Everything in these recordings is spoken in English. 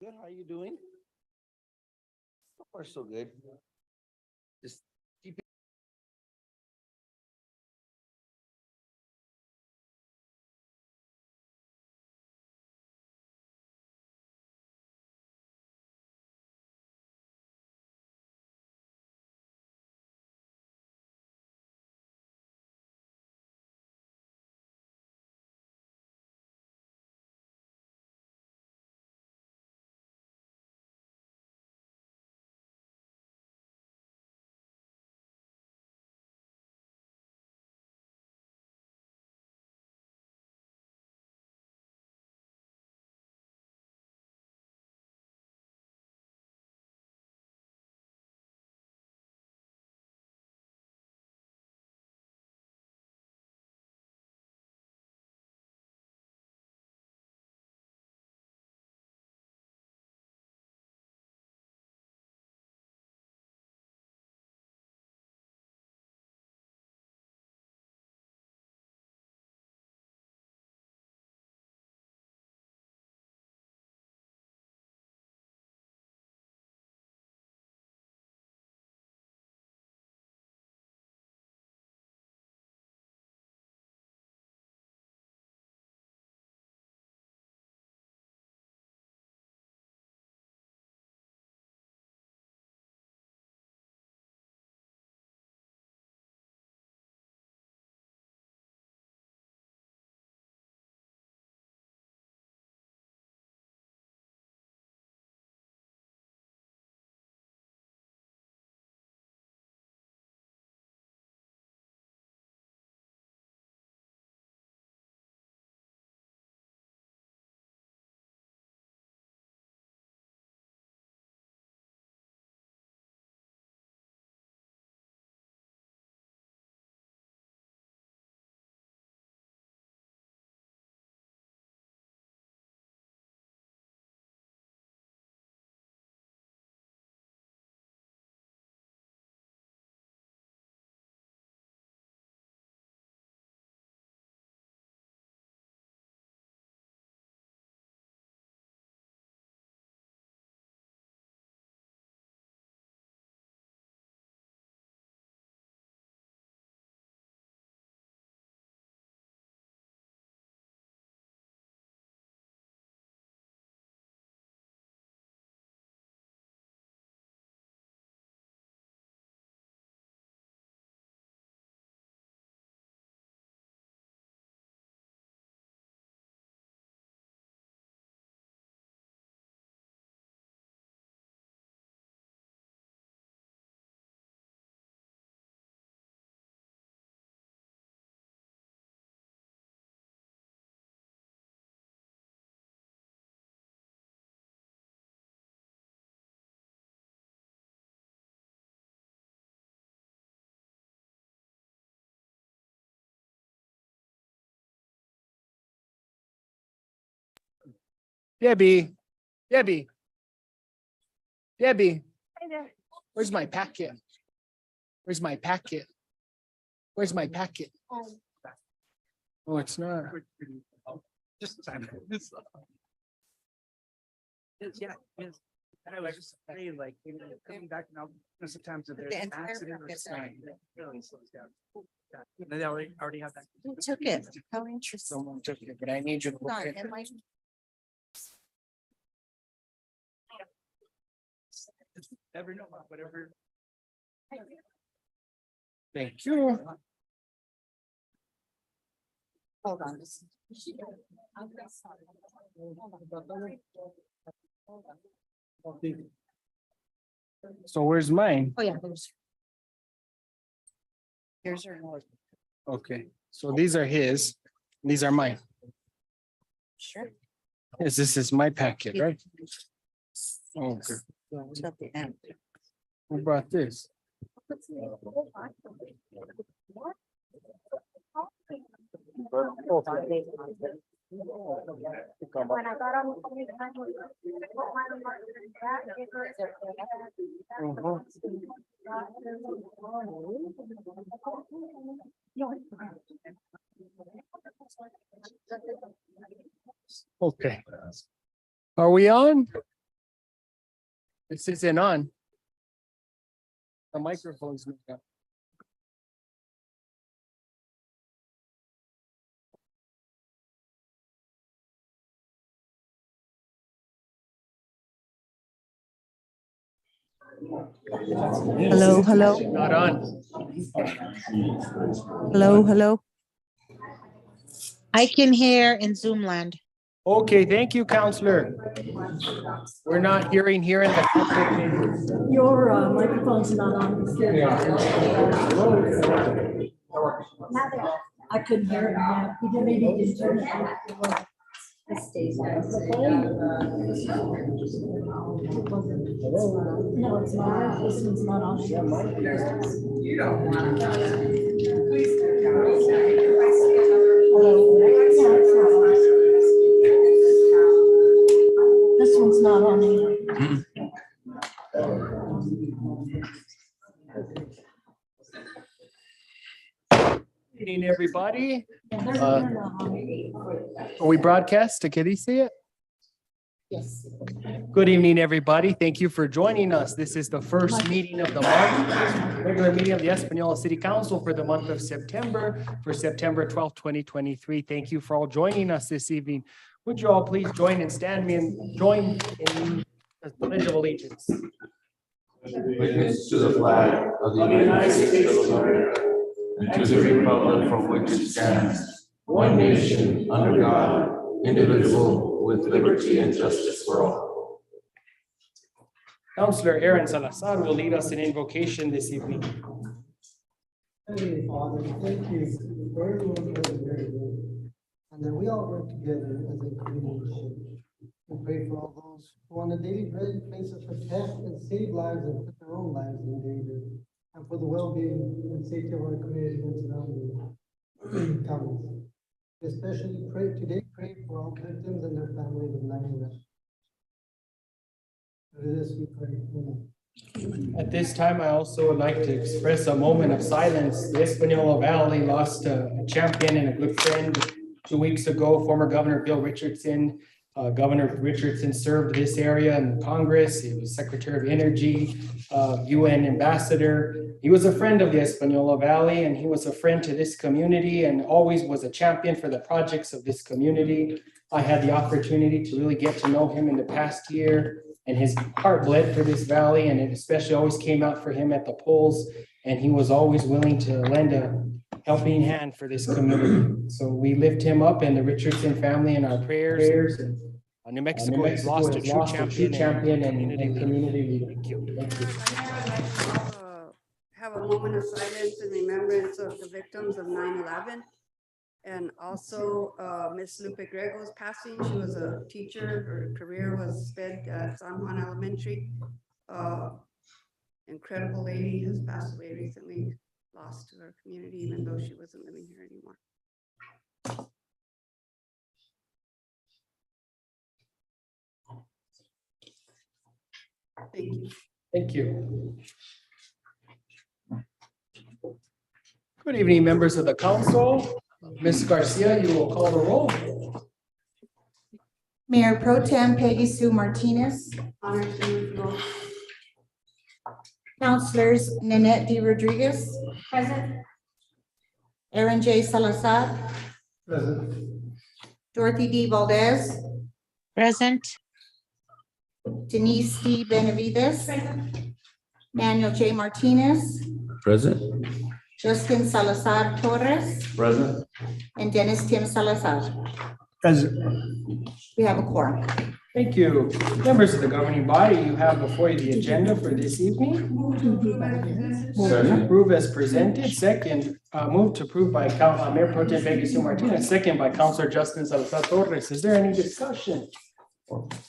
Good, how you doing? So far, so good. Just keep. Debbie, Debbie, Debbie, Hi there. where's my packet? Where's my packet? Where's my packet? Oh, it's not. Just time. Yeah, yes. And I was just saying, like, you know, coming back now, sometimes if there's The an entire accident or packet's something, it really slows down. And they already have that. Who took it? How interesting. Someone took it, but I need you to look Sorry, at am I- Ever know, whatever. Thank you. Hold on. So where's mine? Oh, yeah. there's- Here's your note. Okay, so these are his, these are mine. Sure. Yes, this is my packet, right? Okay, It's at the end. who brought this? When I got on the phone, Okay. Are we on? This isn't on. The microphone's not up. Hello, hello, Not on. hello, hello. I can hear in Zoom land. Okay, thank you, Counselor. We're not hearing here in the public. Your microphone's not on. I couldn't hear it. Yeah, he did, maybe he didn't turn it on. It stays on. No, it's not. This one's not on. Hello. Yeah, it's not on. This one's not on either. Good evening, everybody. And they're not on. Are we broadcast? Can you see it? Yes. Good evening, everybody. Thank you for joining us. This is the first meeting of the month, regular meeting of the Espanola City Council for the month of September, for September 12th, 2023. Thank you for all joining us this evening. Would you all please join and stand me and join in the Pledge of Allegiance? Allegiance to the flag of the United States of America and to the republic for which it stands, one nation, under God, indivisible, with liberty and justice for all. Councillor Aaron Salazar will lead us in invocation this evening. Heavenly Father, thank you for everyone who is very good, and that we all work together as a community. We pray for all those who on a daily basis protect and save lives and put their own lives in danger, and for the well-being and safety of our community and surrounding counties. We especially pray for all victims and their families of 9/11. For this we pray. Amen. At this time, I also would like to express a moment of silence. The Espanola Valley lost a champion and a good friend 2 weeks ago, former Governor Bill Richardson. Governor Richardson served this area in Congress. He was Secretary of Energy, UN Ambassador. He was a friend of the Espanola Valley, and he was a friend to this community and always was a champion for the projects of this community. I had the opportunity to really get to know him in the past year, and his heart bled for this valley, and it especially always came out for him at the polls. And he was always willing to lend a helping hand for this community. So we lift him up and the Richardson family in our prayers. And New Mexico has lost a true champion and community leader. Thank you. Have a moment of silence in remembrance of the victims of 9/11. And also Miss Lupe Grego's passing. She was a teacher. Her career was spent at San Juan Elementary. Incredible lady, has passed away recently, lost to her community, even though she wasn't living here anymore. Thank you. Thank you. Good evening, members of the council. Ms. Garcia, you will call the roll. Mayor Pro Tem Peggy Sue Martinez, Honor to you. Councilors Nanette D. Rodriguez. Present. Aaron J. Salazar, Present. Dorothy D. Valdez, Present. Denise D. Benavides. Manuel J. Martinez, Present. Justin Salazar Torres, Present. and Dennis Tim Salazar. Present. We have a quorum. Thank you. Members of the governing body, you have before you the agenda for this evening. Move to approve as presented. Second, move to approve by Mayor Pro Tem Peggy Sue Martinez, second by Councilor Justin Salazar Torres. Is there any discussion?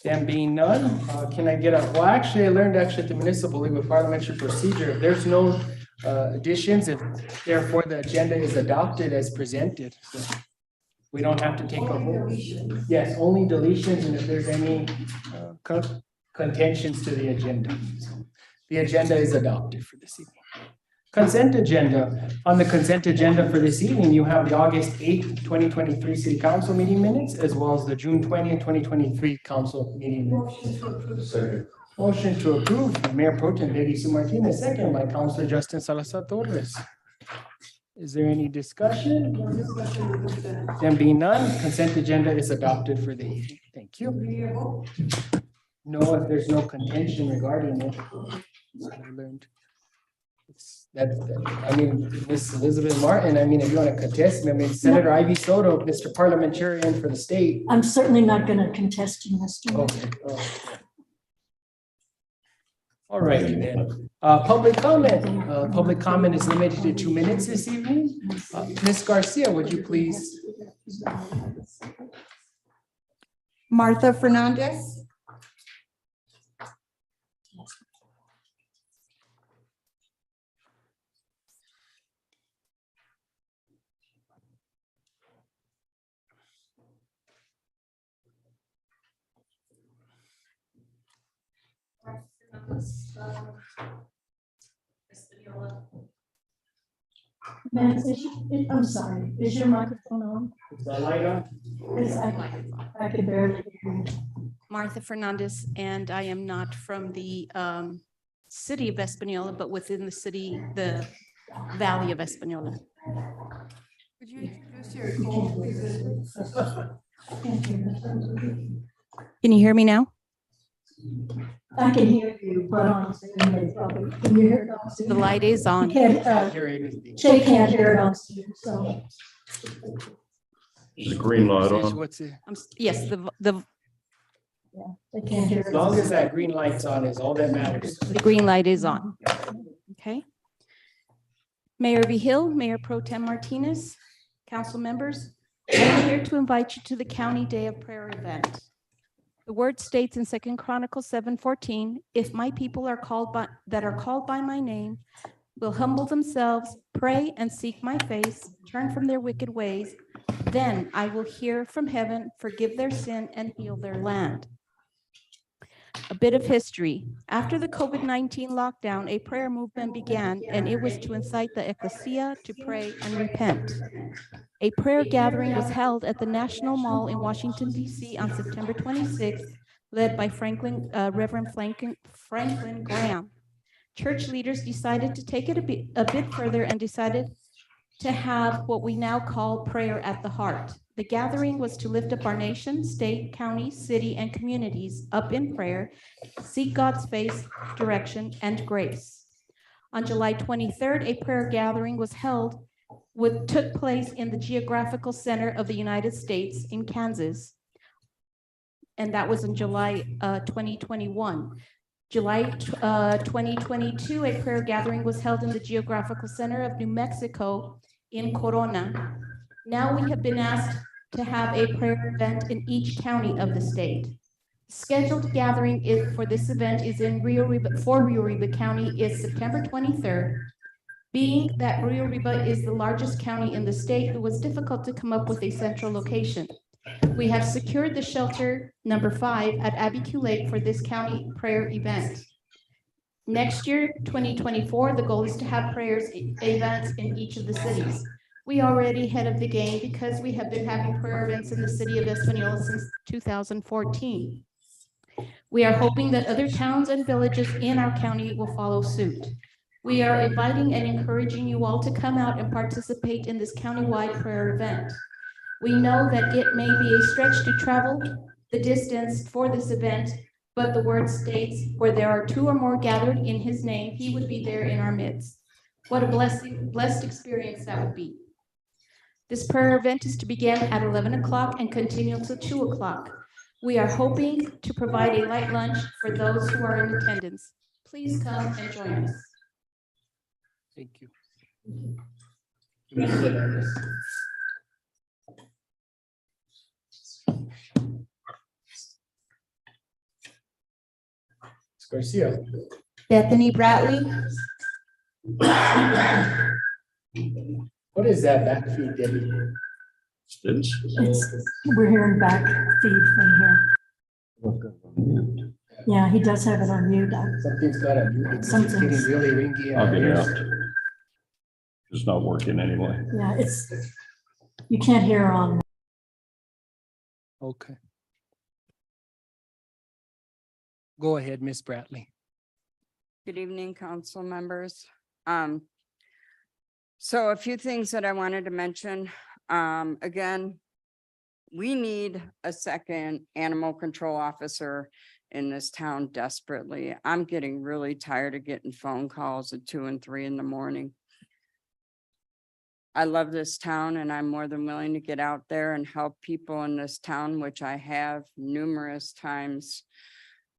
There being none, can I get well, actually, I learned at the municipal league with parliamentary procedure, if there's no additions, if therefore the agenda is adopted as presented. So we don't have to take a vote. Yes, only deletions, and if there's any contentions to the agenda. So the agenda is adopted for this evening. Consent agenda. On the consent agenda for this evening, you have the August 8th, 2023 City Council meeting minutes, as well as the June 20th, 2023 Council meeting minutes. Second. Motion to approve by Mayor Pro Tem Betty Sue Martinez, second by Councilor Justin Salazar Torres. Is there any discussion? There being none, consent agenda is adopted for the evening. Thank you. No, if there's no contention regarding it. I learned. I mean, Miss Elizabeth Martin, I mean, if you want to contest, I mean, Senator Ivy Soto, Mr. Parliamentarian for the state. I'm certainly not going to contest you, Mr. Mayor. Okay. All right, then. Public comment is limited to 2 minutes this evening. Ms. Garcia, would you please? Martha Fernandez. Ma'am, I'm sorry, is your microphone on? Is the light on? Because I could barely hear you. Martha Fernandez, and I am not from the city of Espanola, but within the city, the Valley of Espanola. Could you introduce your call, please? Can't hear you. Can you hear me now? I can hear you, but on Zoom, they probably, can you hear it on Zoom? The light is You on. can't, Here it is. Shay can't hear it on Zoom, so. The green light on. What's it? Yes, the Yeah, they can't hear it. As long as that green light's on is all that matters. green light is on. Okay. Mayor Hill, Mayor Pro Tem Martinez, council members, I'm here to invite you to the County Day of Prayer event. The word states in 2 Chronicles 7:14, if my people are called by my name, will humble themselves, pray and seek my face, turn from their wicked ways, then I will hear from heaven, forgive their sin and heal their land. A bit of history. After the COVID-19 lockdown, a prayer movement began, and it was to incite the ecclesia to pray and repent. A prayer gathering was held at the National Mall in Washington, D.C. on September 26th, led by Reverend Franklin Graham. Church leaders decided to take it a bit further and decided to have what we now call prayer at the heart. The gathering was to lift up our nation, state, county, city, and communities up in prayer, seek God's face, direction, and grace. On July 23rd, a prayer gathering was held, took place in the geographical center of the United States in Kansas. And that was in July 2021. July 2022, a prayer gathering was held in the geographical center of New Mexico in Corona. Now we have been asked to have a prayer event in each county of the state. Scheduled gathering for this event is in Rio Arriba County is September 23rd. Being that Rio Arriba is the largest county in the state, it was difficult to come up with a central location. We have secured the shelter number 5 at Abiquiu Lake for this county prayer event. Next year, 2024, the goal is to have prayers events in each of the cities. We are already ahead of the game because we have been having prayer events in the city of Espanola since 2014. We are hoping that other towns and villages in our county will follow suit. We are inviting and encouraging you all to come out and participate in this countywide prayer event. We know that it may be a stretch to travel the distance for this event, but the word states, where there are 2 or more gathered in his name, he would be there in our midst. What a blessed experience that would be. This prayer event is to begin at 11 o'clock and continue until 2 o'clock. We are hoping to provide a light lunch for those who are in attendance. Please come and join us. Thank you. Garcia. Bethany Bradley. What is that back feed, Debbie? We're hearing back feed from here. Yeah, he does have it on mute. Something's got a mute. It's getting Something's- really ringy. I'll get it out. It's not working anyway. Yeah, you can't hear on. Okay. Go ahead, Ms. Bradley. Good evening, council members. So a few things that I wanted to mention. Again, we need a second animal control officer in this town desperately. I'm getting really tired of getting phone calls at 2 and 3 in the morning. I love this town and I'm more than willing to get out there and help people in this town, which I have numerous times.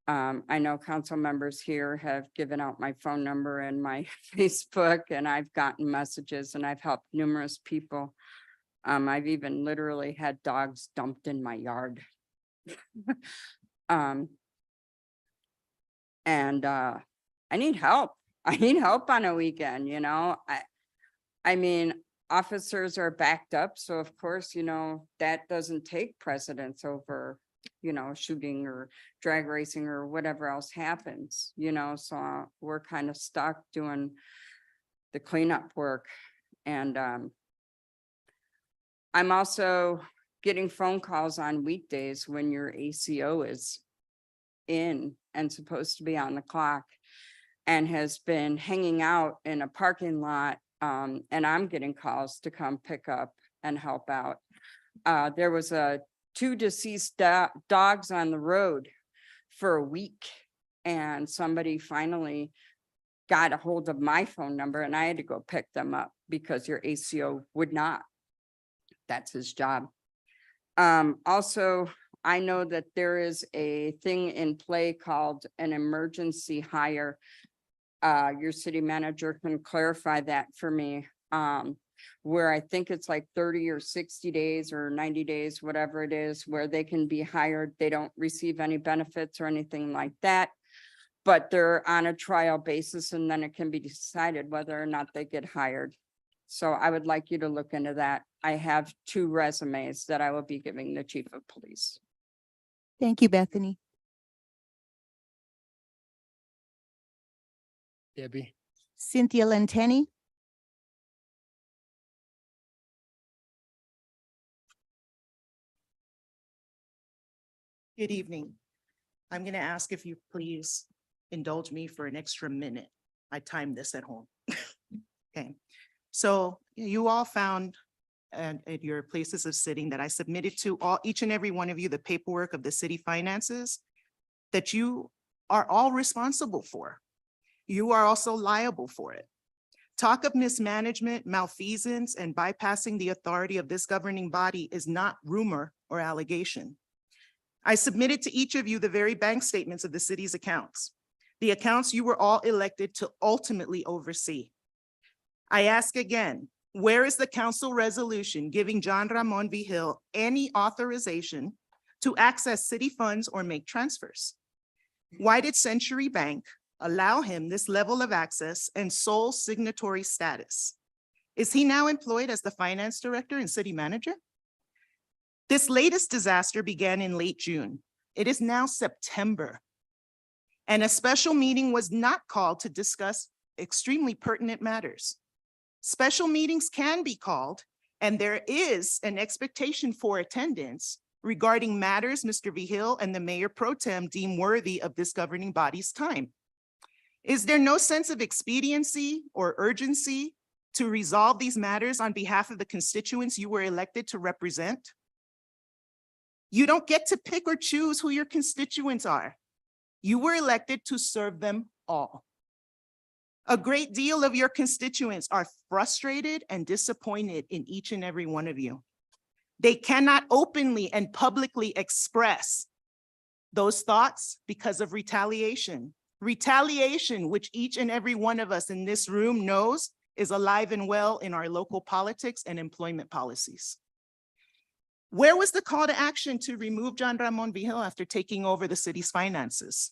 I know council members here have given out my phone number and my Facebook, and I've gotten messages and I've helped numerous people. I've even literally had dogs dumped in my yard. I need help. I need help on a weekend, you know. I mean, officers are backed up, so of course, you know, that doesn't take precedence over, you know, shooting or drag racing or whatever else happens, you know, so we're kind of stuck doing the cleanup work. And I'm also getting phone calls on weekdays when your ACO is in and supposed to be on the clock and has been hanging out in a parking lot. And I'm getting calls to come pick up and help out. There was 2 deceased dogs on the road for a week, and somebody finally got a hold of my phone number and I had to go pick them up because your ACO would not. That's his job. Also, I know that there is a thing in play called an emergency hire. Your city manager can clarify that for me. Where I think it's like 30 or 60 days or 90 days, whatever it is, where they can be hired. They don't receive any benefits or anything like that, but they're on a trial basis, and then it can be decided whether or not they get hired. So I would like you to look into that. I have 2 resumes that I will be giving the chief of police. Thank you, Bethany. Debbie. Cynthia Lentini. Good evening. I'm going to ask if you please indulge me for an extra minute. I timed this at home. Okay, so you all found at your places of sitting that I submitted to each and every one of you the paperwork of the city finances that you are all responsible for. You are also liable for it. Talk of mismanagement, malfeasance, and bypassing the authority of this governing body is not rumor or allegation. I submitted to each of you the very bank statements of the city's accounts, the accounts you were all elected to ultimately oversee. I ask again, where is the council resolution giving John Ramon Vigil any authorization to access city funds or make transfers? Why did Century Bank allow him this level of access and sole signatory status? Is he now employed as the finance director and city manager? This latest disaster began in late June. It is now September, and a special meeting was not called to discuss extremely pertinent matters. Special meetings can be called, and there is an expectation for attendance regarding matters Mr. Vigil and the Mayor Pro Tem deem worthy of this governing body's time. Is there no sense of expediency or urgency to resolve these matters on behalf of the constituents you were elected to represent? You don't get to pick or choose who your constituents are. You were elected to serve them all. A great deal of your constituents are frustrated and disappointed in each and every one of you. They cannot openly and publicly express those thoughts because of retaliation. Retaliation, which each and every one of us in this room knows is alive and well in our local politics and employment policies. Where was the call to action to remove John Ramon Vigil after taking over the city's finances?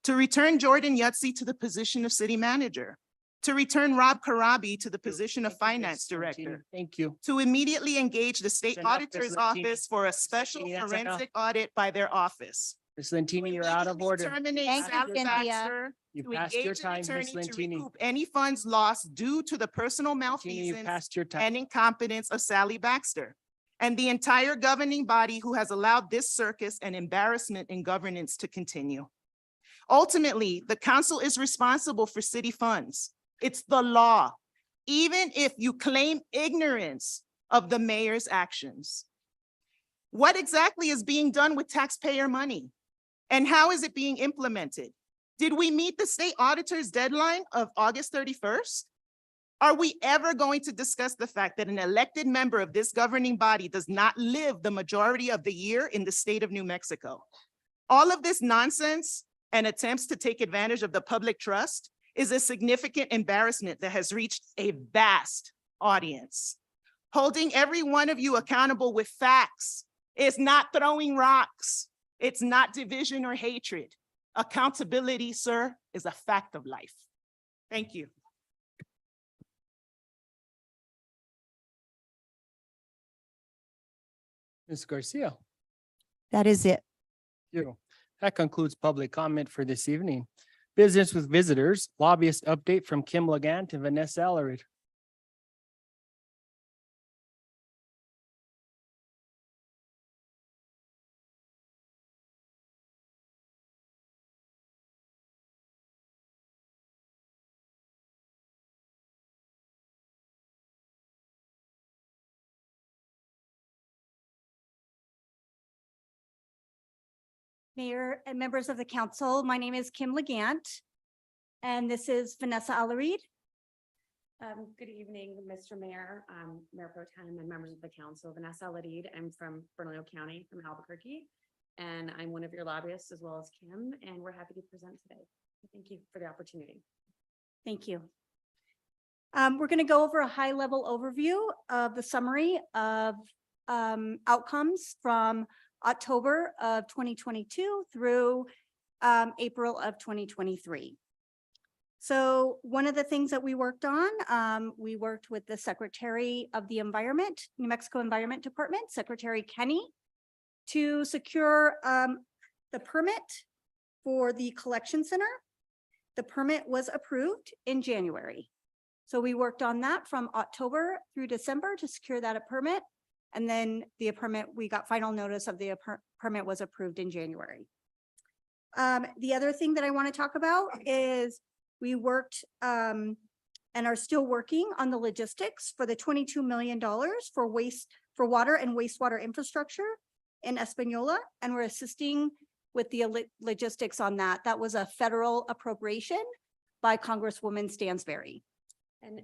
To return Jordan Yutzi to the position of city manager? To return Rob Karabi to the position of finance director? Thank you. To immediately engage the state Enough, auditor's Ms. Lentini. office for a special Lentini, that's enough. forensic audit by their office? Ms. Lentini, you're out of order. Terminate Thank you, Sally Cynthia. Baxter, You to passed your engage an time, Ms. attorney to Lentini. recoup any funds lost due to the personal Lentini, you malfeasance passed your time. and incompetence of Sally Baxter, and the entire governing body who has allowed this circus and embarrassment in governance to continue. Ultimately, the council is responsible for city funds. It's the law, even if you claim ignorance of the mayor's actions. What exactly is being done with taxpayer money? And how is it being implemented? Did we meet the state auditor's deadline of August 31st? Are we ever going to discuss the fact that an elected member of this governing body does not live the majority of the year in the state of New Mexico? All of this nonsense and attempts to take advantage of the public trust is a significant embarrassment that has reached a vast audience. Holding every one of you accountable with facts is not throwing rocks. It's not division or hatred. Accountability, sir, is a fact of life. Thank you. Ms. Garcia. That is it. You. That concludes public comment for this evening. Business with visitors, lobbyist update from Kim Legant and Vanessa Alarid. Mayor and members of the council, my name is Kim Legant, and this is Vanessa Alarid. Good evening, Mr. Mayor, Mayor Pro Tem and members of the council. Vanessa Alarid. I'm from Bernalillo County, from Albuquerque, and I'm one of your lobbyists as well as Kim, and we're happy to present today. Thank you for the opportunity. Thank you. We're going to go over a high-level overview of the summary of outcomes from October of 2022 through April of 2023. So one of the things that we worked on, we worked with the Secretary of the Environment, New Mexico Environment Department, Secretary Kenny, to secure the permit for the collection center. The permit was approved in January. So we worked on that from October through December to secure that permit. And then the permit, we got final notice of the permit was approved in January. The other thing that I want to talk about is we worked and are still working on the logistics for the $22 million for water and wastewater infrastructure in Espanola. And we're assisting with the logistics on that. That was a federal appropriation by Congresswoman Stansberry. And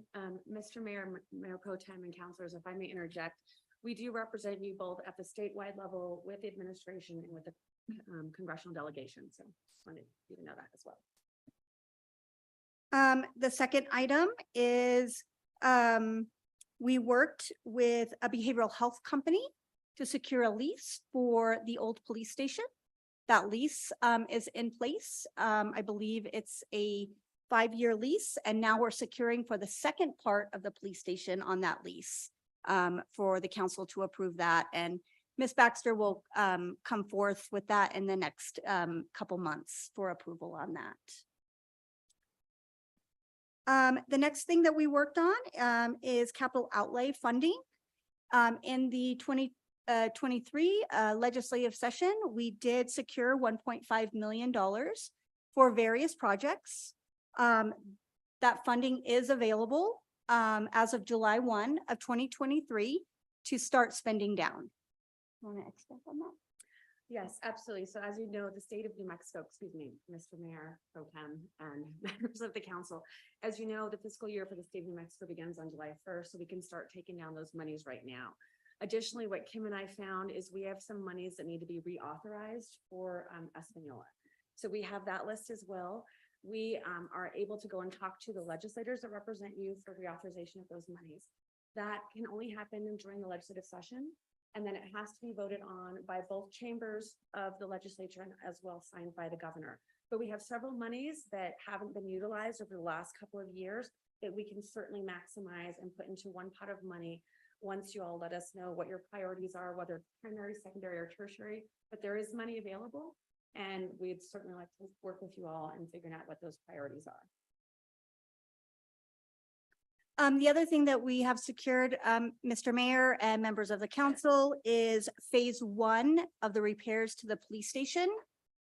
Mr. Mayor, Mayor Pro Tem and councilors, if I may interject, we do represent you both at the statewide level with the administration and with the congressional delegation. So just wanted you to know that as well. The second item is we worked with a behavioral health company to secure a lease for the old police station. That lease is in place. I believe it's a 5-year lease, and now we're securing for the second part of the police station on that lease for the council to approve that. And Ms. Baxter will come forth with that in the next couple months for approval on that. The next thing that we worked on is capital outlay funding. In the 2023 legislative session, we did secure $1.5 million for various projects. That funding is available as of July 1 of 2023 to start spending down. Want to expand on that? Yes, absolutely. So as you know, the state of New Mexico, excuse me, Mr. Mayor Pro Tem and members of the council, as you know, the fiscal year for the state of New Mexico begins on July 1st, so we can start taking down those monies right now. Additionally, what Kim and I found is we have some monies that need to be reauthorized for Espanola. So we have that list as well. We are able to go and talk to the legislators that represent you for reauthorization of those monies. That can only happen during the legislative session. And then it has to be voted on by both chambers of the legislature and as well signed by the governor. But we have several monies that haven't been utilized over the last couple of years that we can certainly maximize and put into one pot of money once you all let us know what your priorities are, whether primary, secondary, or tertiary. But there is money available, and we'd certainly like to work with you all in figuring out what those priorities are. The other thing that we have secured, Mr. Mayor and members of the council, is phase 1 of the repairs to the police station.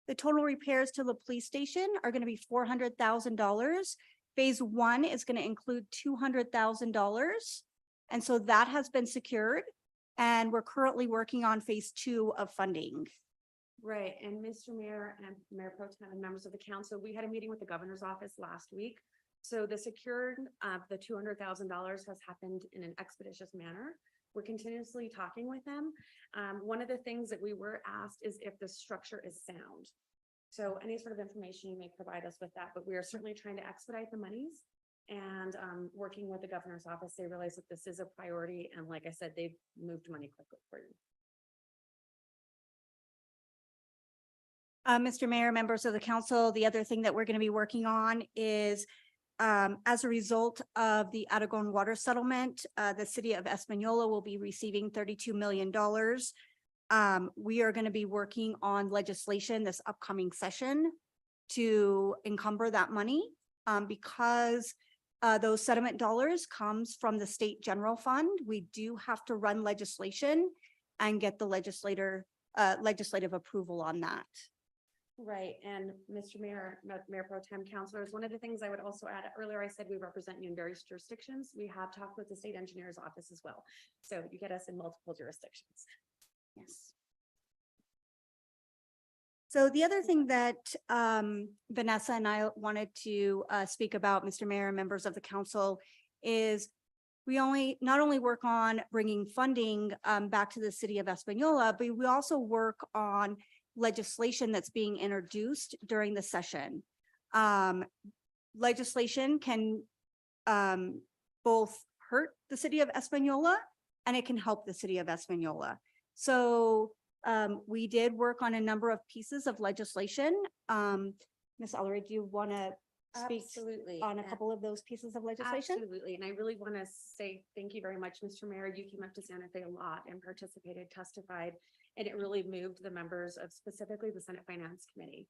The total repairs to the police station are going to be $400,000. Phase 1 is going to include $200,000. And so that has been secured. And we're currently working on phase 2 of funding. Right, and Mr. Mayor and Mayor Pro Tem and members of the council, we had a meeting with the governor's office last week. So the secured of the $200,000 has happened in an expeditious manner. We're continuously talking with them. One of the things that we were asked is if the structure is sound. So any sort of information you may provide us with that, but we are certainly trying to expedite the monies. And working with the governor's office, they realize that this is a priority. And like I said, they've moved money quickly for you. Mr. Mayor, members of the council, the other thing that we're going to be working on is as a result of the Aragon water settlement, the city of Espanola will be receiving $32 million. We are going to be working on legislation this upcoming session to encumber that money because those settlement dollars comes from the state general fund. We do have to run legislation and get the legislative approval on that. Right, and Mr. Mayor, Mayor Pro Tem, councilors, one of the things I would also add, earlier I said we represent you in various jurisdictions. We have talked with the state engineer's office as well. So you get us in multiple jurisdictions. Yes. So the other thing that Vanessa and I wanted to speak about, Mr. Mayor and members of the council, is we not only work on bringing funding back to the city of Espanola, but we also work on legislation that's being introduced during the session. Legislation can both hurt the city of Espanola and it can help the city of Espanola. So we did work on a number of pieces of legislation. Ms. Ellery, do you want to speak Absolutely. on a couple of those pieces of legislation? Absolutely, and I really want to say thank you very much, Mr. Mayor. You came up to Santa Fe a lot and participated, testified, and it really moved the members of specifically the Senate Finance Committee.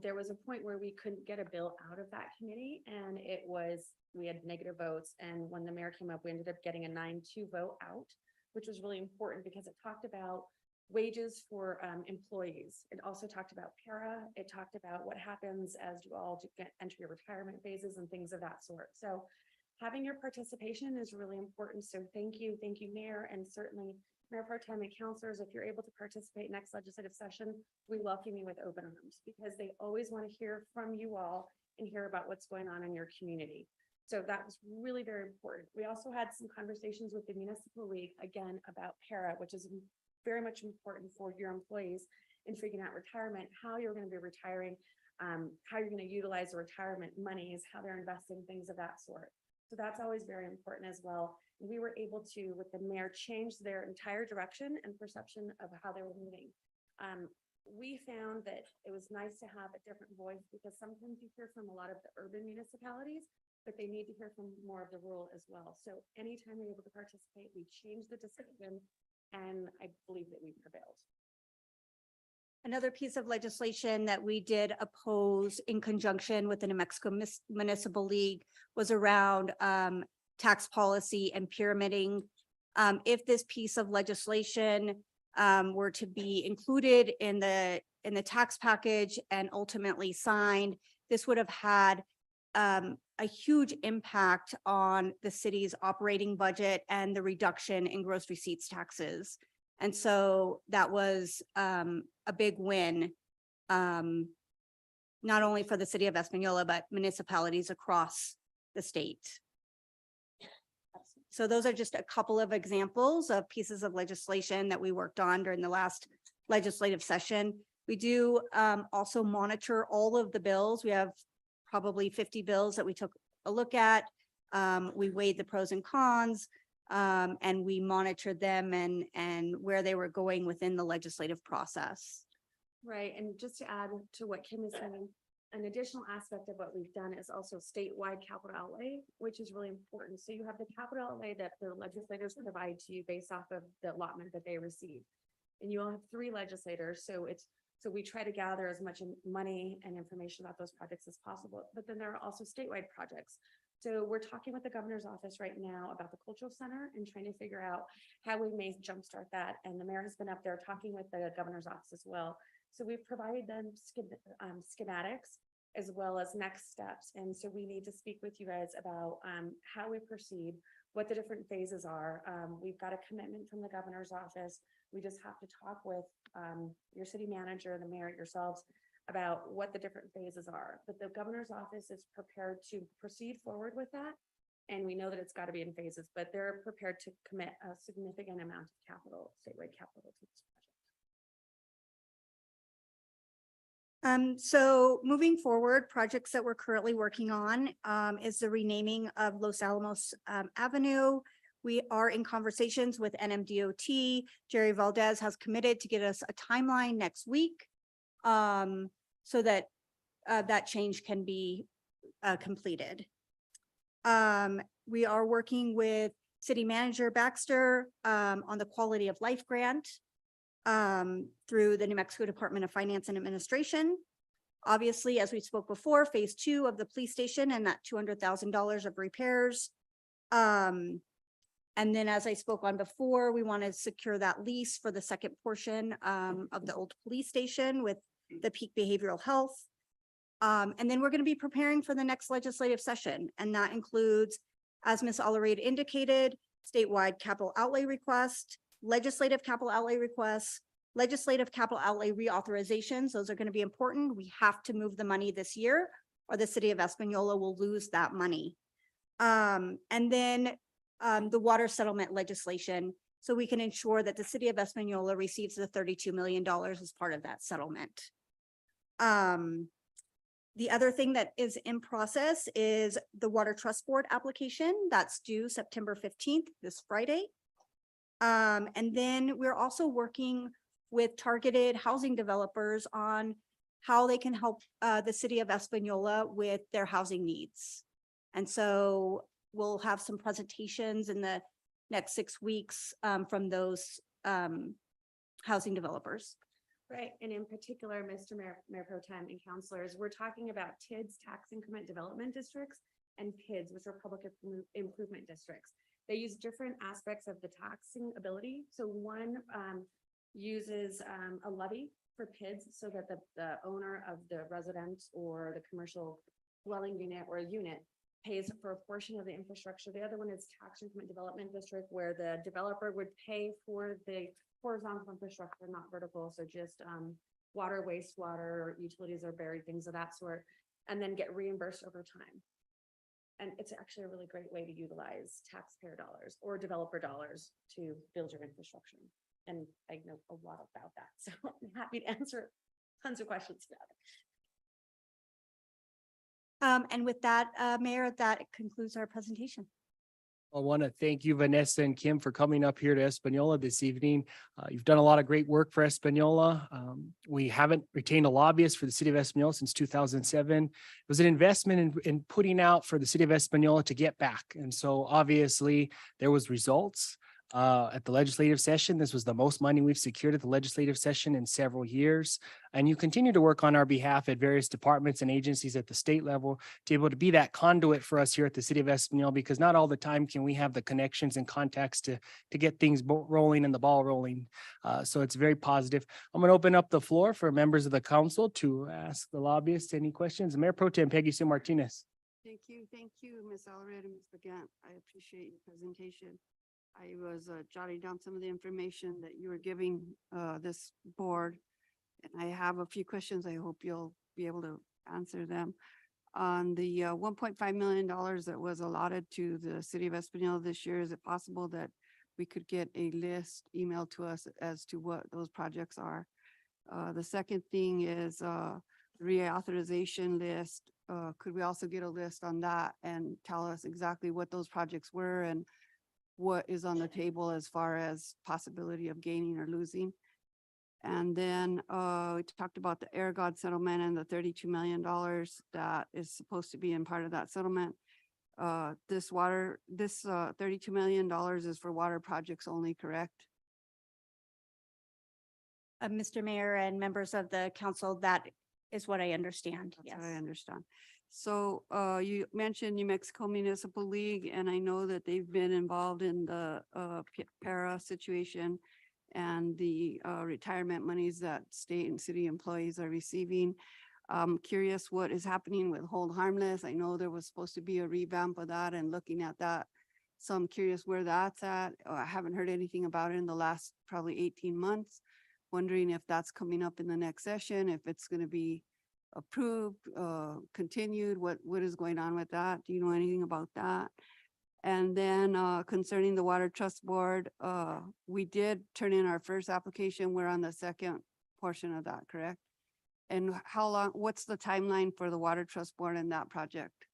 There was a point where we couldn't get a bill out of that committee, and we had negative votes, and when the mayor came up, we ended up getting a 9-2 vote out, which was really important because it talked about wages for employees. It also talked about para. It talked about what happens as you all enter your retirement phases and things of that sort. So having your participation is really important. So thank you, Mayor, and certainly Mayor Pro Tem and councilors. If you're able to participate next legislative session, we welcome you with open arms because they always want to hear from you all and hear about what's going on in your community. So that was really very important. We also had some conversations with the Municipal League, again, about para, which is very much important for your employees in figuring out retirement, how you're going to be retiring, how you're going to utilize the retirement monies, how they're investing, things of that sort. So that's always very important as well. We were able to, with the mayor, change their entire direction and perception of how they were moving. We found that it was nice to have a different voice because sometimes you hear from a lot of the urban municipalities, but they need to hear from more of the rural as well. So anytime we're able to participate, we change the decision. And I believe that we prevailed. Another piece of legislation that we did oppose in conjunction with the New Mexico Municipal League was around tax policy and pyramiding. If this piece of legislation were to be included in the tax package and ultimately signed, this would have had a huge impact on the city's operating budget and the reduction in gross receipts taxes. And so that was a big win, not only for the city of Espanola, but municipalities across the state. So those are just a couple of examples of pieces of legislation that we worked on during the last legislative session. We do also monitor all of the bills. We have probably 50 bills that we took a look at. We weighed the pros and cons, and we monitored them and where they were going within the legislative process. Right, and just to add to what Kim is saying, an additional aspect of what we've done is also statewide capital outlay, which is really important. So you have the capital outlay that the legislators provide to you based off of the allotment that they receive. And you all have 3 legislators, so we try to gather as much money and information about those projects as possible, but then there are also statewide projects. So we're talking with the governor's office right now about the cultural center and trying to figure out how we may jumpstart that. And the mayor has been up there talking with the governor's office as well So we've provided them schematics as well as next steps. And so we need to speak with you guys about how we proceed, what the different phases are. We've got a commitment from the governor's office. We just have to talk with your city manager, the mayor, yourselves about what the different phases are. But the governor's office is prepared to proceed forward with that. And we know that it's got to be in phases, but they're prepared to commit a significant amount of capital, statewide capital to this project. So moving forward, projects that we're currently working on is the renaming of Los Alamos Avenue. We are in conversations with NMDOT. Jerry Valdez has committed to get us a timeline next week so that that change can be completed. We are working with City Manager Baxter on the Quality of Life Grant through the New Mexico Department of Finance and Administration. Obviously, as we spoke before, phase 2 of the police station and that $200,000 of repairs. And then as I spoke on before, we want to secure that lease for the second portion of the old police station with the Peak Behavioral Health. And then we're going to be preparing for the next legislative session. And that includes, as Ms. Allarade indicated, statewide capital outlay request, legislative capital outlay requests, legislative capital outlay reauthorizations. Those are going to be important. We have to move the money this year or the city of Espanola will lose that money. And then the water settlement legislation, so we can ensure that the city of Espanola receives the $32 million as part of that settlement. The other thing that is in process is the Water Trust Board application that's due September 15th, this Friday. And then we're also working with targeted housing developers on how they can help the city of Espanola with their housing needs. And so we'll have some presentations in the next 6 weeks from those housing developers. Right, and in particular, Mr. Mayor Pro Tem and councilors, we're talking about TIDS, Tax Increment Development Districts, and PIDs, which are Public Improvement Districts. They use different aspects of the taxing ability. So one uses a levy for PIDs so that the owner of the residence or the commercial dwelling unit or unit pays for a portion of the infrastructure. The other one is Tax Increment Development District, where the developer would pay for the horizontal infrastructure, not vertical. So just water, wastewater, utilities are buried, things of that sort, and then get reimbursed over time. And it's actually a really great way to utilize taxpayer dollars or developer dollars to build your infrastructure. And I know a lot about that, so I'm happy to answer tons of questions about it. And with that, Mayor, that concludes our presentation. I want to thank you, Vanessa and Kim, for coming up here to Espanola this evening. You've done a lot of great work for Espanola. We haven't retained a lobbyist for the city of Espanola since 2007. It was an investment in putting out for the city of Espanola to get back. And so obviously there was results. At the legislative session. This was the most money we've secured at the legislative session in several years. And you continue to work on our behalf at various departments and agencies at the state level to be able to be that conduit for us here at the city of Espanola, because not all the time can we have the connections and contacts to get things rolling and the ball rolling. So it's very positive. I'm going to open up the floor for members of the council to ask the lobbyists any questions. Mayor Pro Tem Peggy Sue Martinez. Thank you, Ms. Alred and Ms. Gant. I appreciate your presentation. I was jotting down some of the information that you were giving this board. And I have a few questions. I hope you'll be able to answer them. On the $1.5 million that was allotted to the city of Espanola this year, is it possible that we could get a list emailed to us as to what those projects are? The second thing is reauthorization list. Could we also get a list on that and tell us exactly what those projects were and what is on the table as far as possibility of gaining or losing? And then we talked about the Air God settlement and the $32 million that is supposed to be in part of that settlement. This $32 million is for water projects only, correct? Mr. Mayor and members of the council, that is what I understand. That's Yes. what I understand. So you mentioned New Mexico Municipal League, and I know that they've been involved in the para situation. and the retirement monies that state and city employees are receiving. I'm curious what is happening with Hold Harmless. I know there was supposed to be a revamp of that and looking at that. So I'm curious where that's at. I haven't heard anything about it in the last probably 18 months. Wondering if that's coming up in the next session, if it's going to be approved, continued, what is going on with that? Do you know anything about that? And then concerning the Water Trust Board, we did turn in our first application. We're on the second portion of that, correct? And how long, what's the timeline for the Water Trust Board and that project?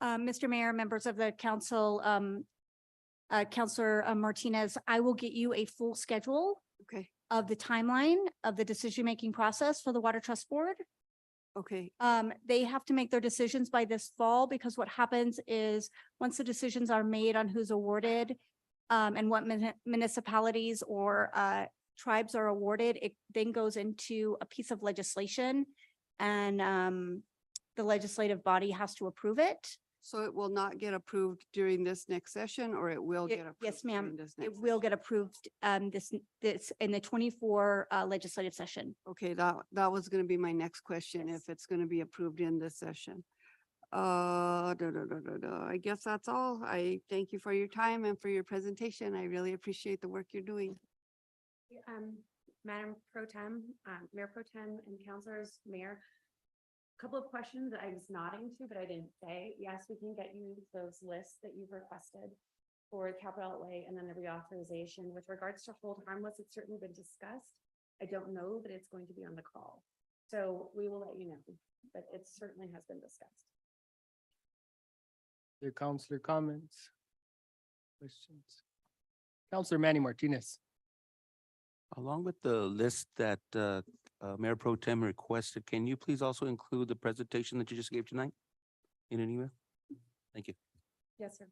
Mr. Mayor, members of the council, Counselor Martinez, I will get you a full schedule Okay, of the timeline of the decision-making process for the Water Trust Board. okay, They have to make their decisions by this fall, because what happens is once the decisions are made on who's awarded and what municipalities or tribes are awarded, it then goes into a piece of legislation, and the legislative body has to approve it. so it will not get approved during this next session, or it will get approved? Yes, ma'am. during this It next will session? get approved this in the 24 legislative session. Okay, that was gonna be my next question, if it's gonna be approved in this session. I guess that's all. I thank you for your time and for your presentation. I really appreciate the work you're doing. Madam Pro Tem, Mayor Pro Tem and Councilors, Mayor. Couple of questions that I was nodding to, but I didn't say. Yes, we can get you those lists that you've requested for capital outlay and then the reauthorization. With regards to Hold Harmless, it's certainly been discussed. I don't know that it's going to be on the call. So we will let you know, but it certainly has been discussed. Your counselor comments? Questions? Counselor Manny Martinez. Along with the list that Mayor Pro Tem requested, can you please also include the presentation that you just gave tonight in an email? Thank you. Yes, sir.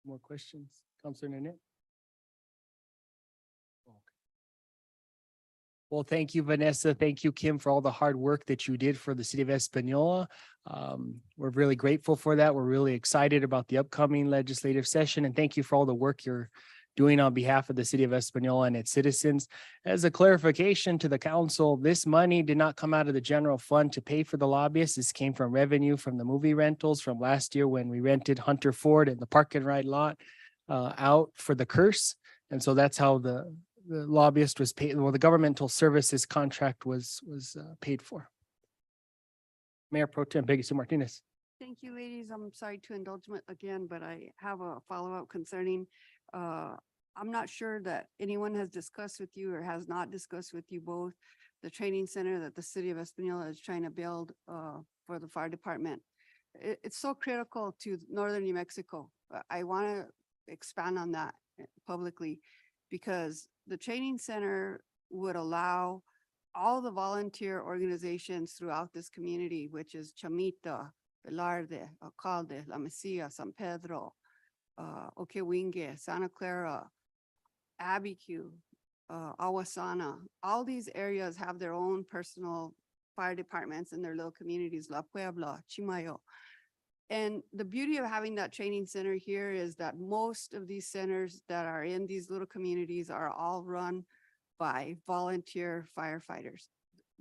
More questions? Counselor Nanette? Well, thank you, Vanessa. Thank you, Kim, for all the hard work that you did for the city of Espanola. We're really grateful for that. We're really excited about the upcoming legislative session, and thank you for all the work you're doing on behalf of the city of Espanola and its citizens. As a clarification to the council, this money did not come out of the general fund to pay for the lobbyists. This came from revenue from the movie rentals from last year when we rented Hunter Ford and the park and ride lot out for the curse. And so that's how the lobbyist was paid. Well, the governmental services contract was paid for. Mayor Pro Tem Pegasus Martinez. Thank you, ladies. I'm sorry to indulge again, but I have a follow-up concerning, I'm not sure that anyone has discussed with you or has not discussed with you both the training center that the city of Espanola is trying to build for the fire department. It's so critical to northern New Mexico. I want to expand on that publicly, because the training center would allow all the volunteer organizations throughout this community, which is Chamita, Velarde, Alcalde, La Mesilla, San Pedro, Okewinge, Santa Clara, Abiquiu, Awasana. All these areas have their own personal fire departments in their little communities, La Puebla, Chimayo. And the beauty of having that training center here is that most of these centers that are in these little communities are all run by volunteer firefighters,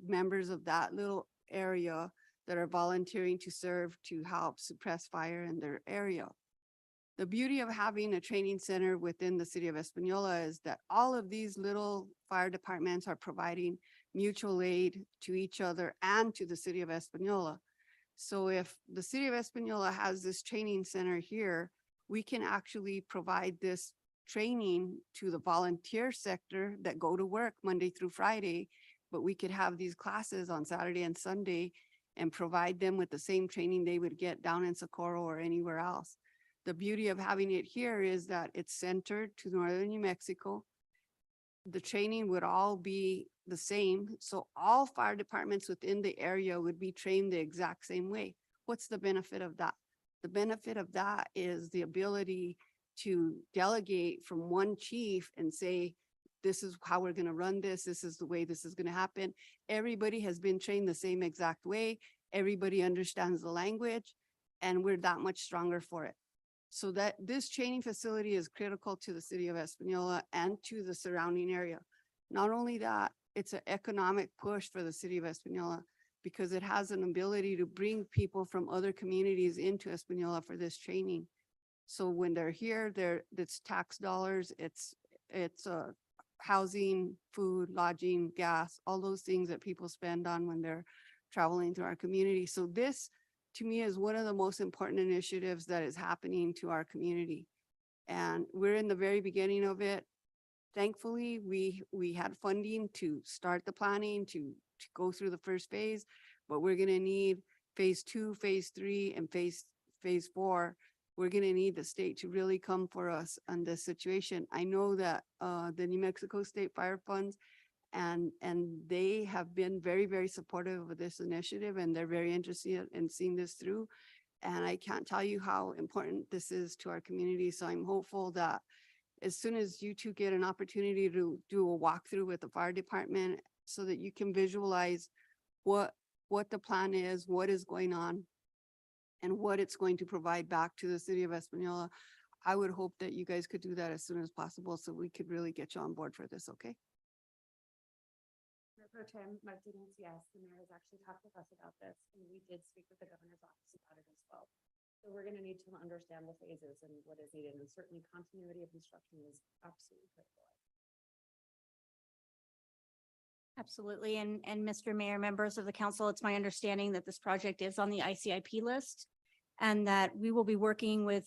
members of that little area that are volunteering to serve to help suppress fire in their area. The beauty of having a training center within the city of Espanola is that all of these little fire departments are providing mutual aid to each other and to the city of Espanola. So if the city of Espanola has this training center here, we can actually provide this training to the volunteer sector that go to work Monday through Friday, but we could have these classes on Saturday and Sunday and provide them with the same training they would get down in Socorro or anywhere else. The beauty of having it here is that it's centered to northern New Mexico. The training would all be the same. So all fire departments within the area would be trained the exact same way. What's the benefit of that? The benefit of that is the ability to delegate from one chief and say, this is how we're going to run this. This is the way this is going to happen. Everybody has been trained the same exact way. Everybody understands the language, and we're that much stronger for it. So that this training facility is critical to the city of Espanola and to the surrounding area. Not only that, it's an economic push for the city of Espanola because it has an ability to bring people from other communities into Espanola for this training. So when they're here, it's tax dollars, it's housing, food, lodging, gas, all those things that people spend on when they're traveling through our community. So this, to me, is one of the most important initiatives that is happening to our community. And we're in the very beginning of it. Thankfully, we had funding to start the planning, to go through the first phase, but we're gonna need phase 2, phase 3, and phase 4. We're gonna need the state to really come for us on this situation. I know that the New Mexico State Fire Funds and they have been very, very supportive of this initiative, and they're very interested in seeing this through. And I can't tell you how important this is to our community. So I'm hopeful that as soon as you two get an opportunity to do a walkthrough with the fire department so that you can visualize what the plan is, what is going on, and what it's going to provide back to the city of Espanola, I would hope that you guys could do that as soon as possible so we could really get you on board for this, okay? Mayor Pro Tem Martinez, yes, the mayor has actually talked with us about this, and we did speak with the governor's office about it as well. So we're gonna need to understand the phases and what is needed, and certainly continuity of instruction is absolutely critical. Absolutely. And Mr. Mayor, members of the council, it's my understanding that this project is on the ICIP list and that we will be working with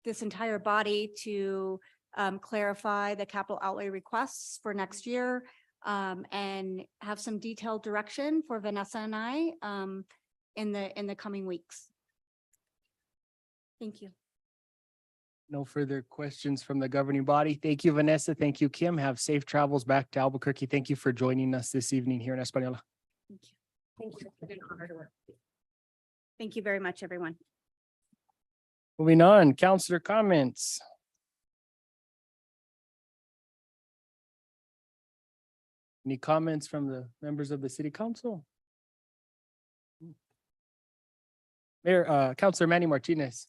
this entire body to clarify the capital outlay requests for next year and have some detailed direction for Vanessa and I in the coming weeks. Thank you. No further questions from the governing body. Thank you, Vanessa. Thank you, Kim. Have safe travels back to Albuquerque. Thank you for joining us this evening here in Espanola. Thank you. Thank you. It's been an honor to work with you. Thank you very much, everyone. Moving on, councillor comments. Any comments from the members of the city council? Mayor, Councillor Manny Martinez.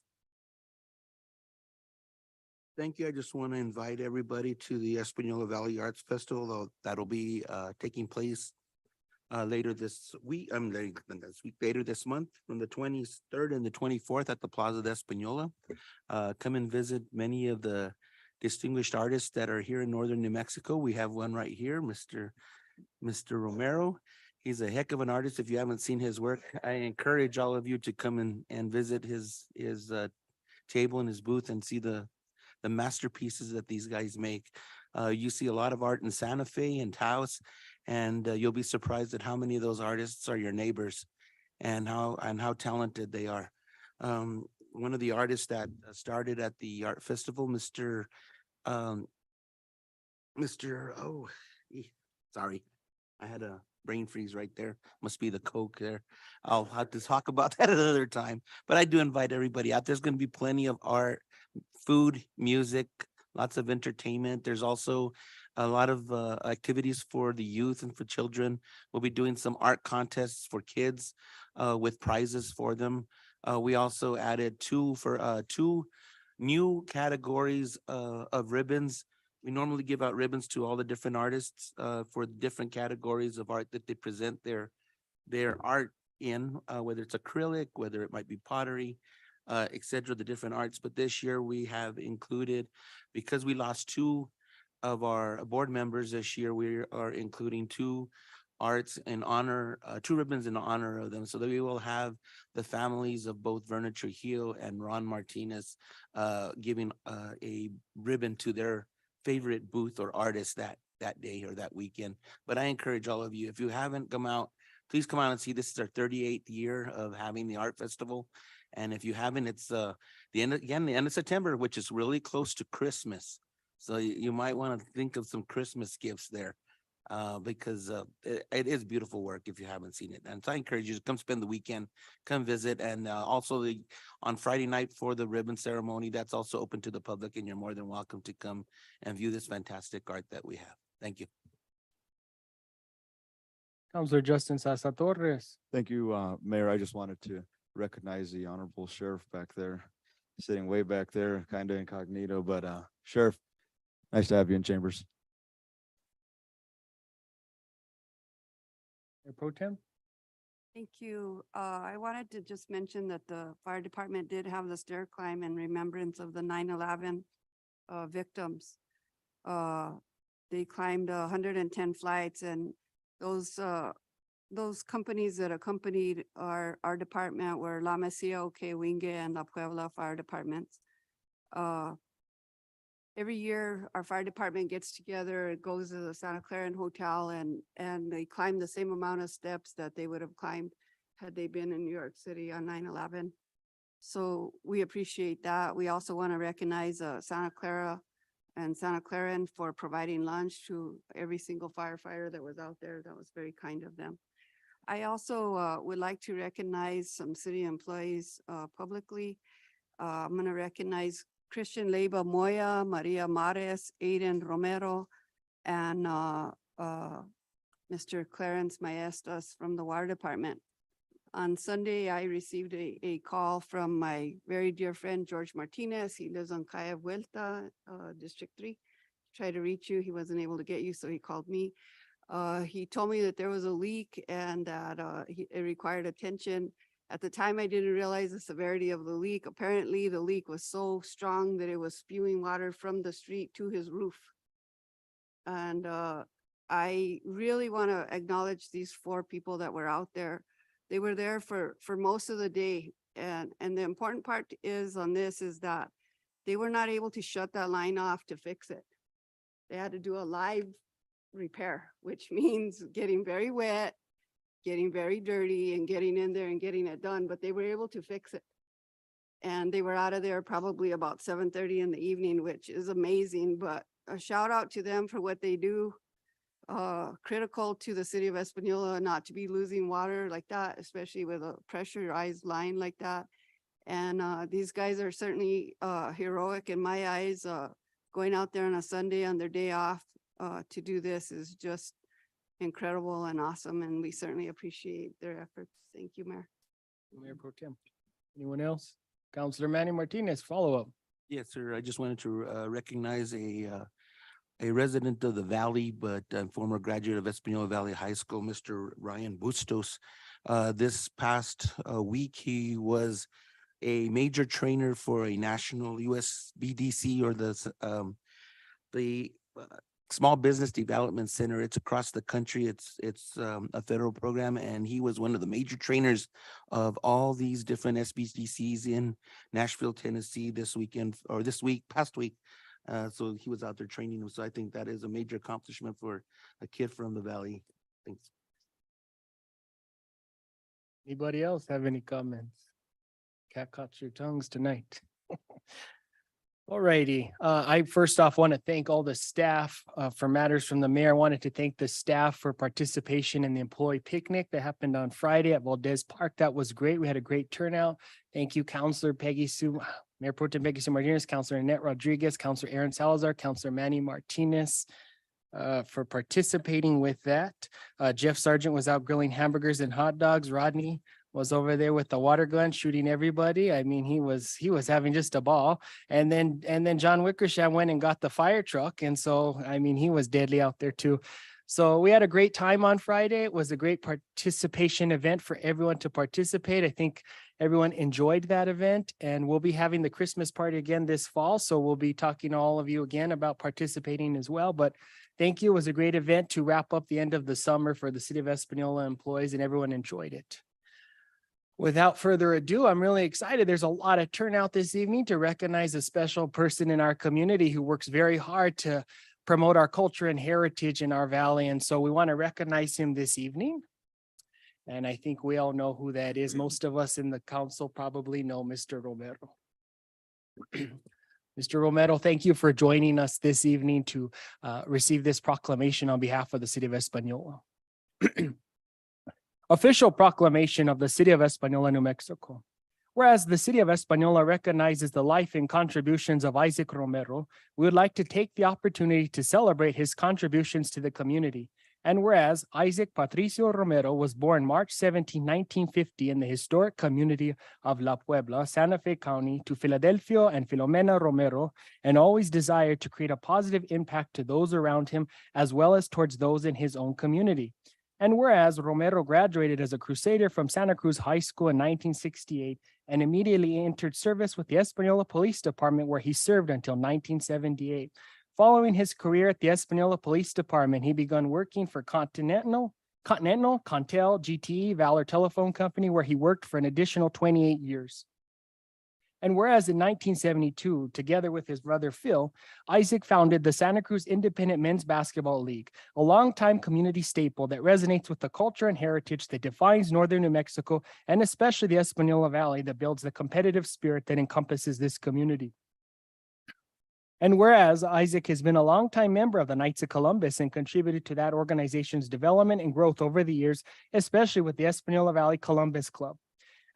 Thank you. I just want to invite everybody to the Espanola Valley Arts Festival. That'll be taking place later this week, later this month, from the 23rd and the 24th at the Plaza de Espanola. Come and visit many of the distinguished artists that are here in northern New Mexico. We have one right here, Mr. Romero. He's a heck of an artist. If you haven't seen his work, I encourage all of you to come and visit his table and his booth and see the masterpieces that these guys make. You see a lot of art in Santa Fe and Taos, and you'll be surprised at how many of those artists are your neighbors and how talented they are. One of the artists that started at the art festival, sorry, I had a brain freeze right there. Must be the Coke there. I'll have to talk about that another time, but I do invite everybody out. There's going to be plenty of art, food, music, lots of entertainment. There's also a lot of activities for the youth and for children. We'll be doing some art contests for kids with prizes for them. We also added two new categories of ribbons. We normally give out ribbons to all the different artists for different categories of art that they present their art in, whether it's acrylic, whether it might be pottery, et cetera, the different arts. But this year we have included, because we lost two of our board members this year, we are including two ribbons in honor of them, so that we will have the families of both Verna Trujillo and Ron Martinez giving a ribbon to their favorite booth or artist that day or that weekend. But I encourage all of you, if you haven't come out, please come out and see. This is our 38th year of having the art festival. And if you haven't, it's the end of September, which is really close to Christmas. So you might want to think of some Christmas gifts there because it is beautiful work if you haven't seen it. And so I encourage you to come spend the weekend, come visit. And also on Friday night for the ribbon ceremony, that's also open to the public, and you're more than welcome to come and view this fantastic art that we have. Thank you. Councillor Justin Sasa Torres. Thank you, Mayor. I just wanted to recognize the honorable sheriff back there, sitting way back there, kind of incognito, but Sheriff, nice to have you in chambers. Mayor Pro Tem? Thank you. I wanted to just mention that the fire department did have the stair climb in remembrance of the 9/11 victims. They climbed 110 flights, and those companies that accompanied our department were La Mesilla, OK Wingue, and La Puebla fire departments. Every year, our fire department gets together, it goes to the Santa Clara Hotel, and they climb the same amount of steps that they would have climbed had they been in New York City on 9/11. So we appreciate that. We also want to recognize Santa Clara and Santa Claran for providing lunch to every single firefighter that was out there. That was very kind of them. I also would like to recognize some city employees publicly. I'm going to recognize Christian Leiva Moya, Maria Mares, Aiden Romero, and Mr. Clarence Maestas from the Water Department. On Sunday, I received a call from my very dear friend, George Martinez. He lives on Calle Vuelta, District 3. Tried to reach you. He wasn't able to get you, so he called me. He told me that there was a leak and that it required attention. At the time, I didn't realize the severity of the leak. Apparently, the leak was so strong that it was spewing water from the street to his roof. And I really want to acknowledge these 4 people that were out there. They were there for most of the day. And the important part is on this is that they were not able to shut that line off to fix it. They had to do a live repair, which means getting very wet, getting very dirty and getting in there and getting it done, but they were able to fix it. And they were out of there probably about 7:30 in the evening, which is amazing, but a shout out to them for what they do. Critical to the city of Espanola not to be losing water like that, especially with a pressurized line like that. And these guys are certainly heroic in my eyes. Going out there on a Sunday on their day off to do this is just incredible and awesome, and we certainly appreciate their efforts. Thank you, Mayor. Mayor Pro Tem. Anyone else? Counselor Manny Martinez, follow up. Yes, sir. I just wanted to recognize a resident of the Valley, but former graduate of Espanola Valley High School, Mr. Ryan Bustos. This past week, he was a major trainer for a national USBDC or the Small Business Development Center. It's across the country. It's a federal program, and he was one of the major trainers of all these different SBDCs in Nashville, Tennessee this past week. So he was out there training them. So I think that is a major accomplishment for a kid from the Valley. Thanks. Anybody else have any comments? Cat caught your tongues tonight. All righty. I first off want to thank all the staff for matters from the mayor. I wanted to thank the staff for participation in the employee picnic that happened on Friday at Valdez Park. That was great. We had a great turnout. Thank you, Councilor Peggy Sue, Mayor Pro Tem Peggy Sue Martinez, Councilor Annette Rodriguez, Councilor Aaron Salazar, Councilor Manny Martinez for participating with that. Jeff Sargent was out grilling hamburgers and hot dogs. Rodney was over there with the water gun shooting everybody. I mean, he was having just a ball. And then John Wickersham went and got the fire truck. And so, I mean, he was deadly out there too. So we had a great time on Friday. It was a great participation event for everyone to participate. I think everyone enjoyed that event, and we'll be having the Christmas party again this fall. So we'll be talking to all of you again about participating as well. But thank you. It was a great event to wrap up the end of the summer for the City of Espanola employees, and everyone enjoyed it. Without further ado, I'm really excited. There's a lot of turnout this evening to recognize a special person in our community who works very hard to promote our culture and heritage in our valley. And so we want to recognize him this evening. And I think we all know who that is. Most of us in the council probably know Mr. Romero. Mr. Romero, thank you for joining us this evening to receive this proclamation on behalf of the City of Espanola. Official proclamation of the City of Espanola, New Mexico. Whereas the City of Espanola recognizes the life and contributions of Isaac Romero, we would like to take the opportunity to celebrate his contributions to the community And whereas Isaac Patricio Romero was born March 17, 1950 in the historic community of La Puebla, Santa Fe County, to Philadelphia and Filomena Romero, and always desired to create a positive impact to those around him as well as towards those in his own community. And whereas Romero graduated as a Crusader from Santa Cruz High School in 1968 and immediately entered service with the Espanola Police Department, where he served until 1978. Following his career at the Espanola Police Department, he began working for Continental, Contel, GTE, Valor Telephone Company, where he worked for an additional 28 years. And whereas in 1972, together with his brother Phil, Isaac founded the Santa Cruz Independent Men's Basketball League, a longtime community staple that resonates with the culture and heritage that defines northern New Mexico, and especially the Espanola Valley, that builds the competitive spirit that encompasses this community. And whereas Isaac has been a longtime member of the Knights of Columbus and contributed to that organization's development and growth over the years, especially with the Espanola Valley Columbus Club.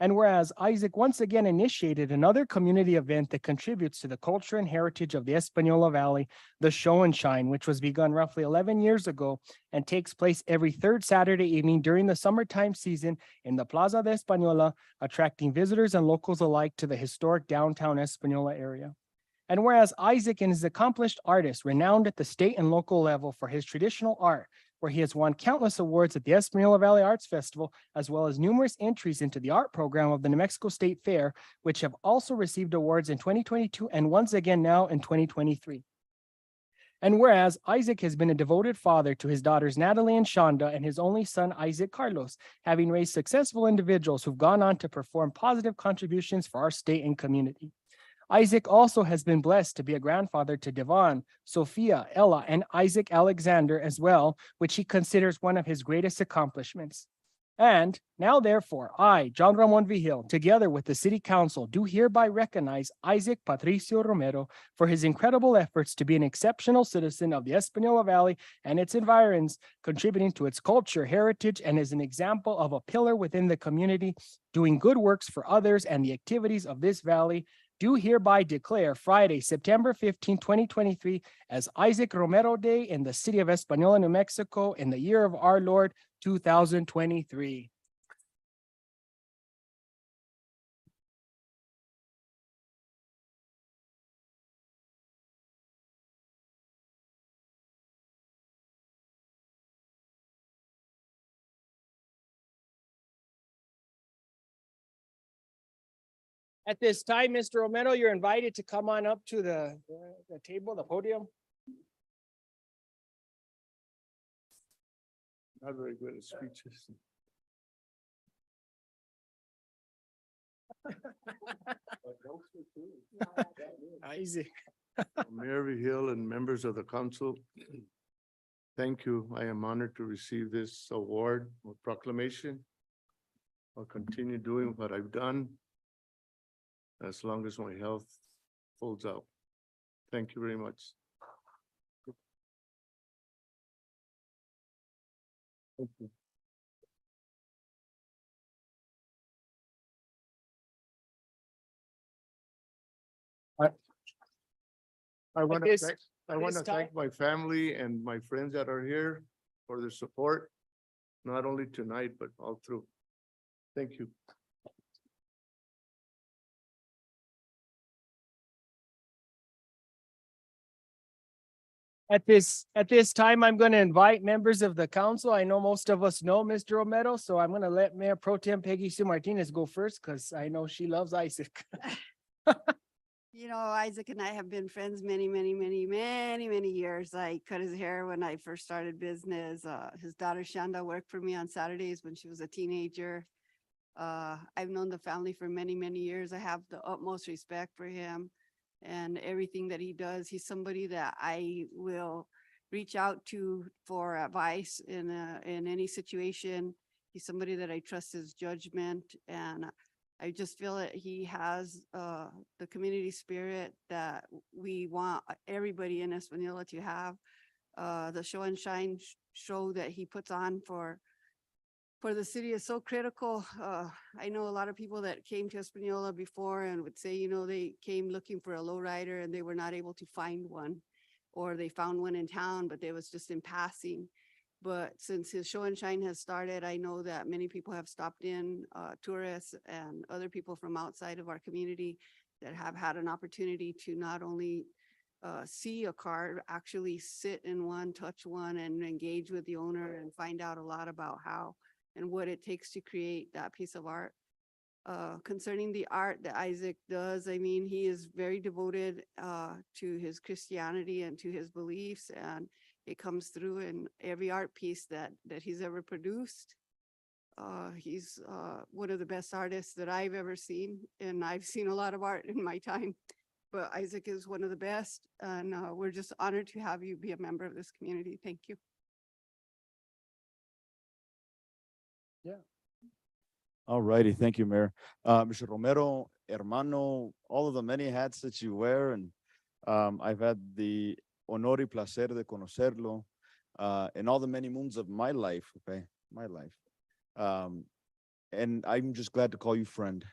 And whereas Isaac once again initiated another community event that contributes to the culture and heritage of the Espanola Valley, the Show and Shine, which was begun roughly 11 years ago and takes place every third Saturday evening during the summertime season in the Plaza de Espanola, attracting visitors and locals alike to the historic downtown Espanola area. And whereas Isaac is an accomplished artist renowned at the state and local level for his traditional art, where he has won countless awards at the Espanola Valley Arts Festival, as well as numerous entries into the art program of the New Mexico State Fair, which have also received awards in 2022 and once again now in 2023. And whereas Isaac has been a devoted father to his daughters Natalie and Shonda and his only son Isaac Carlos, having raised successful individuals who've gone on to perform positive contributions for our state and community. Isaac also has been blessed to be a grandfather to Devon, Sophia, Ella, and Isaac Alexander as well, which he considers one of his greatest accomplishments. And now, therefore, I, John Ramon Vigil, together with the City Council, do hereby recognize Isaac Patricio Romero for his incredible efforts to be an exceptional citizen of the Espanola Valley and its environs, contributing to its culture, heritage, and as an example of a pillar within the community, doing good works for others and the activities of this valley. Do hereby declare Friday, September 15, 2023 as Isaac Romero Day in the city of Espanola, New Mexico in the year of our Lord, 2023. At this time, Mr. Romero, you're invited to come on up to the table, the podium. Not very good at speeches. Isaac. Mayor Vigil and members of the council, thank you. I am honored to receive this award or proclamation. I'll continue doing what I've done as long as my health holds out. Thank you very much. Thank you. I want to thank my family and my friends that are here for their support, not only tonight, but all through. Thank you. At this time, I'm going to invite members of the council. I know most of us know Mr. Romero, so I'm going to let Mayor Pro Tem Peggy Sue Martinez go first because I know she loves Isaac. You know, Isaac and I have been friends many years. I cut his hair when I first started business. His daughter Shanda worked for me on Saturdays when she was a teenager. I've known the family for many years. I have the utmost respect for him and everything that he does. He's somebody that I will reach out to for advice in any situation. He's somebody that I trust his judgment, and I just feel that he has the community spirit that we want everybody in Espanola to have. The Show and Shine show that he puts on for the city is so critical. I know a lot of people that came to Espanola before and would say, you know, they came looking for a lowrider and they were not able to find one, or they found one in town, but they was just in passing. But since his show and shine has started, I know that many people have stopped in, tourists and other people from outside of our community that have had an opportunity to not only see a car, actually sit in one, touch one, and engage with the owner and find out a lot about how and what it takes to create that piece of art. Concerning the art that Isaac does, I mean, he is very devoted to his Christianity and to his beliefs, and it comes through in every art piece that he's ever produced. He's one of the best artists that I've ever seen, and I've seen a lot of art in my time. But Isaac is one of the best, and we're just honored to have you be a member of this community. Thank you. All righty, thank you, Mayor. Mr. Romero, hermano, all of the many hats that you wear, and I've had the honor y placer de conocerlo in all the many moons of my life, okay, my life. And I'm just glad to call you friend.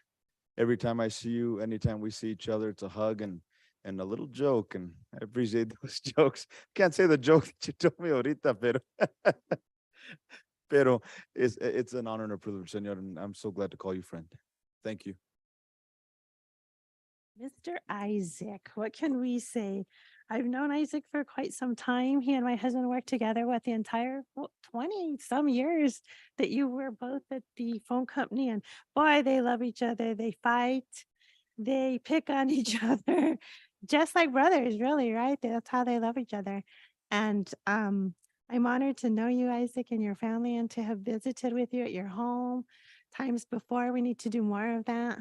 Every time I see you, anytime we see each other, it's a hug and a little joke, and I appreciate those jokes. Can't say the joke that you told me ahorita, pero it's an honor and a privilege, senor, and I'm so glad to call you friend. Thank you. Mr. Isaac, what can we say? I've known Isaac for quite some time. He and my husband worked together with the entire 20 some years that you were both at the phone company, and boy, they love each other. They fight, they pick on each other, just like brothers, really, right? That's how they love each other. And I'm honored to know you, Isaac, and your family, and to have visited with you at your home times before. We need to do more of that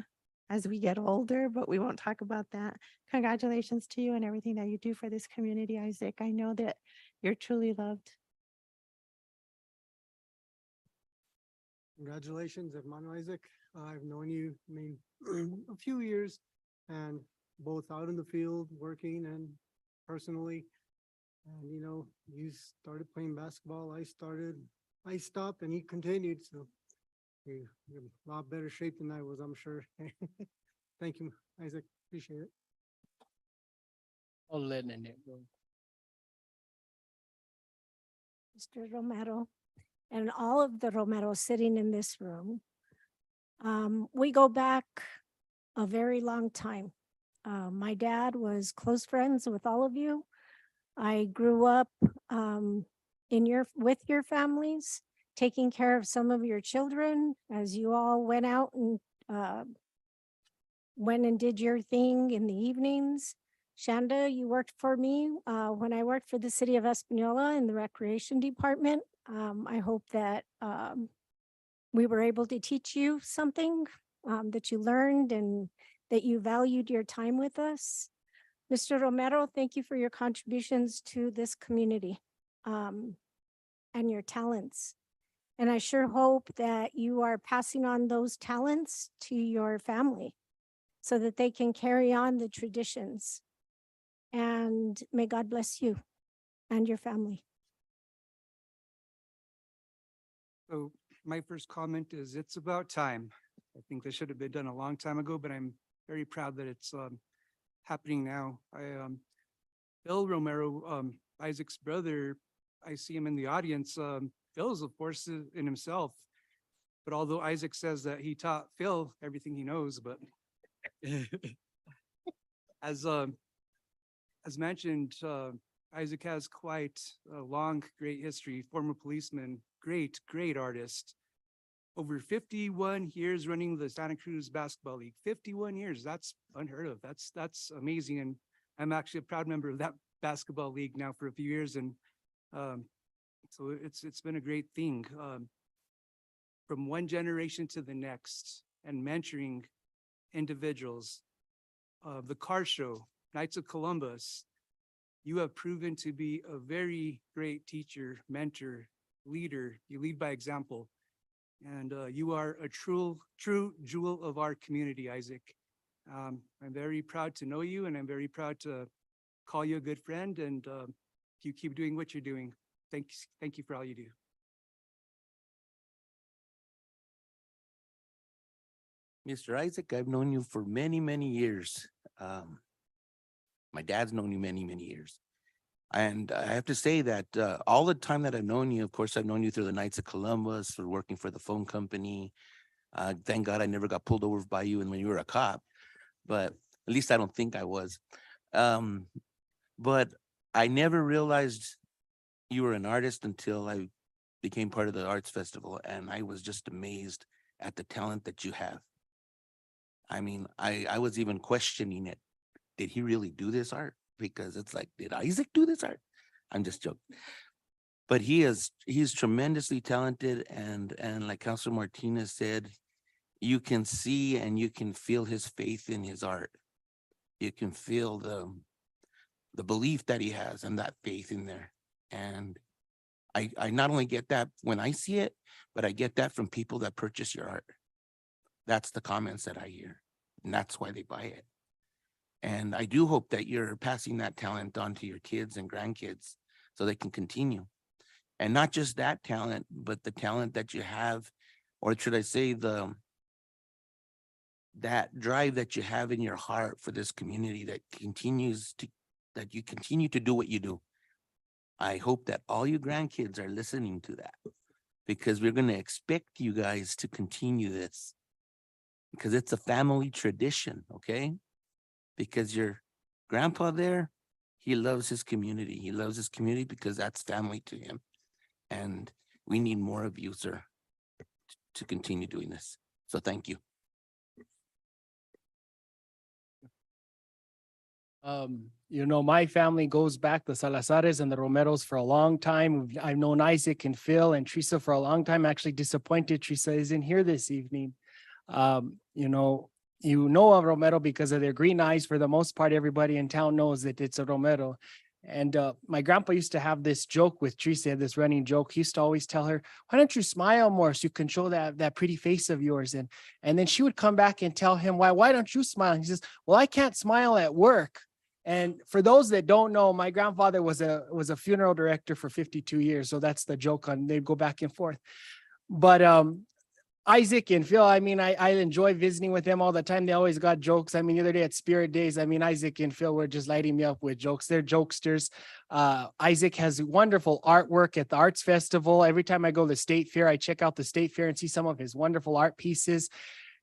as we get older, but we won't talk about that. Congratulations to you and everything that you do for this community, Isaac. I know that you're truly loved. Congratulations, hermano Isaac. I've known you, I mean, a few years, and both out in the field working and personally. And you know, you started playing basketball, I stopped, and he continued, so you're in a lot better shape than I was, I'm sure. Thank you, Isaac, appreciate it. I'll let Nanette go. Mr. Romero, and all of the Romeros sitting in this room. We go back a very long time. My dad was close friends with all of you. I grew up with your families, taking care of some of your children as you all went out and went and did your thing in the evenings. Shanda, you worked for me when I worked for the city of Espanola in the recreation department. I hope that we were able to teach you something that you learned and that you valued your time with us. Mr. Romero, thank you for your contributions to this community and your talents. And I sure hope that you are passing on those talents to your family so that they can carry on the traditions. And may God bless you and your family. So my first comment is it's about time. I think this should have been done a long time ago, but I'm very proud that it's happening now. Bill Romero, Isaac's brother, I see him in the audience. Phil is a force in himself. But although Isaac says that he taught Phil everything he knows, but as mentioned, Isaac has quite a long, great history, former policeman, great artist. Over 51 years running the Santa Cruz Basketball League, 51 years, that's unheard of. That's amazing. And I'm actually a proud member of that basketball league now for a few years. And so it's been a great thing. From one generation to the next and mentoring individuals. The car show, Knights of Columbus, you have proven to be a very great teacher, mentor, leader. You lead by example. And you are a true jewel of our community, Isaac. I'm very proud to know you, and I'm very proud to call you a good friend, and you keep doing what you're doing. Thank you for all you do. Mr. Isaac, I've known you for many, many years. My dad's known you many, many years. And I have to say that all the time that I've known you, of course, I've known you through the Knights of Columbus, for working for the phone company. Thank God I never got pulled over by you and when you were a cop, but at least I don't think I was. But I never realized you were an artist until I became part of the arts festival, and I was just amazed at the talent that you have. I mean, I was even questioning it. Did he really do this art? Because it's like, did Isaac do this art? I'm just joking. But he's tremendously talented, and like Councilor Martinez said, you can see and you can feel his faith in his art. You can feel the belief that he has and that faith in there. And I not only get that when I see it, but I get that from people that purchase your art. That's the comments that I hear, and that's why they buy it. And I do hope that you're passing that talent on to your kids and grandkids so they can continue. And not just that talent, but the talent that you have, or should I say that drive that you have in your heart for this community that you continue to do what you do. I hope that all you grandkids are listening to that, because we're going to expect you guys to continue this, because it's a family tradition, okay? Because your grandpa there, he loves his community. He loves his community because that's family to him. And we need more of you, sir, to continue doing this. So thank you. You know, my family goes back, the Salazares and the Romeros, for a long time. I've known Isaac and Phil and Teresa for a long time. Actually disappointed Teresa isn't here this evening. You know of Romero because of their green eyes. For the most part, everybody in town knows that it's a Romero. And my grandpa used to have this joke with Teresa, this running joke. He used to always tell her, why don't you smile more so you can show that pretty face of yours? And then she would come back and tell him, why don't you smile? And he says, well, I can't smile at work. And for those that don't know, my grandfather was a funeral director for 52 years. So that's the joke they'd go back and forth. But Isaac and Phil, I mean, I enjoy visiting with them all the time. They always got jokes. I mean, the other day at Spirit Days, I mean, Isaac and Phil were just lighting me up with jokes. They're jokesters. Isaac has wonderful artwork at the Arts Festival. Every time I go to the State Fair, I check out the State Fair and see some of his wonderful art pieces.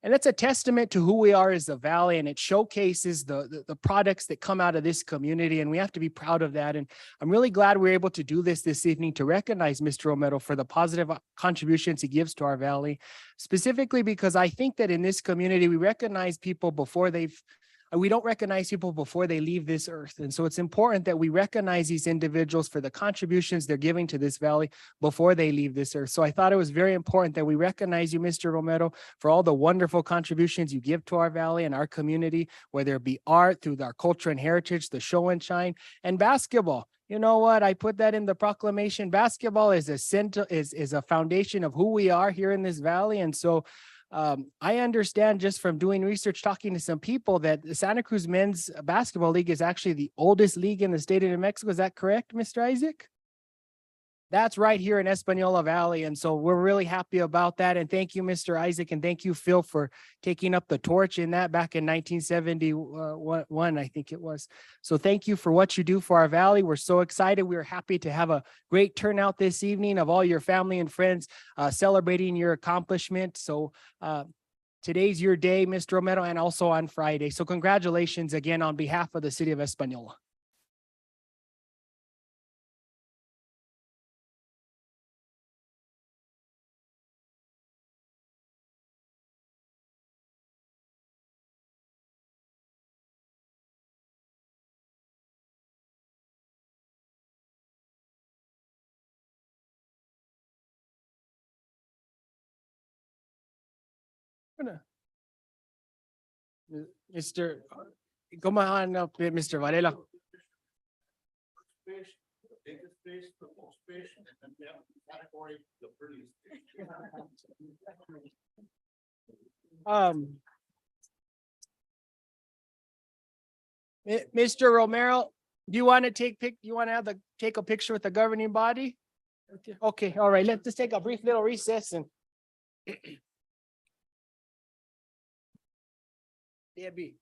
And it's a testament to who we are as a valley, and it showcases the products that come out of this community, and we have to be proud of that. And I'm really glad we're able to do this evening to recognize Mr. Romero for the positive contributions he gives to our valley, specifically because I think that in this community, we recognize people before we don't recognize people before they leave this earth. And so it's important that we recognize these individuals for the contributions they're giving to this valley before they leave this earth. So I thought it was very important that we recognize you, Mr. Romero, for all the wonderful contributions you give to our valley and our community, whether it be art, through our culture and heritage, the show and shine, and basketball. You know what? I put that in the proclamation. Basketball is a foundation of who we are here in this valley. And so I understand just from doing research, talking to some people, that the Santa Cruz Men's Basketball League is actually the oldest league in the state of New Mexico. Is that correct, Mr. Isaac? That's right here in Espanola Valley. And so we're really happy about that. And thank you, Mr. Isaac. And thank you, Phil, for taking up the torch in that back in 1971, I think it was. So thank you for what you do for our valley. We're so excited. We're happy to have a great turnout this evening of all your family and friends celebrating your accomplishment. So today's your day, Mr. Romero, and also on Friday. So congratulations again on behalf of the city of Espanola. Mr. Come on up, Mr. Varela. Mr. Romero, do you want to take a picture with the governing body? Okay, all right. Let's just take a brief little recess and. Debbie.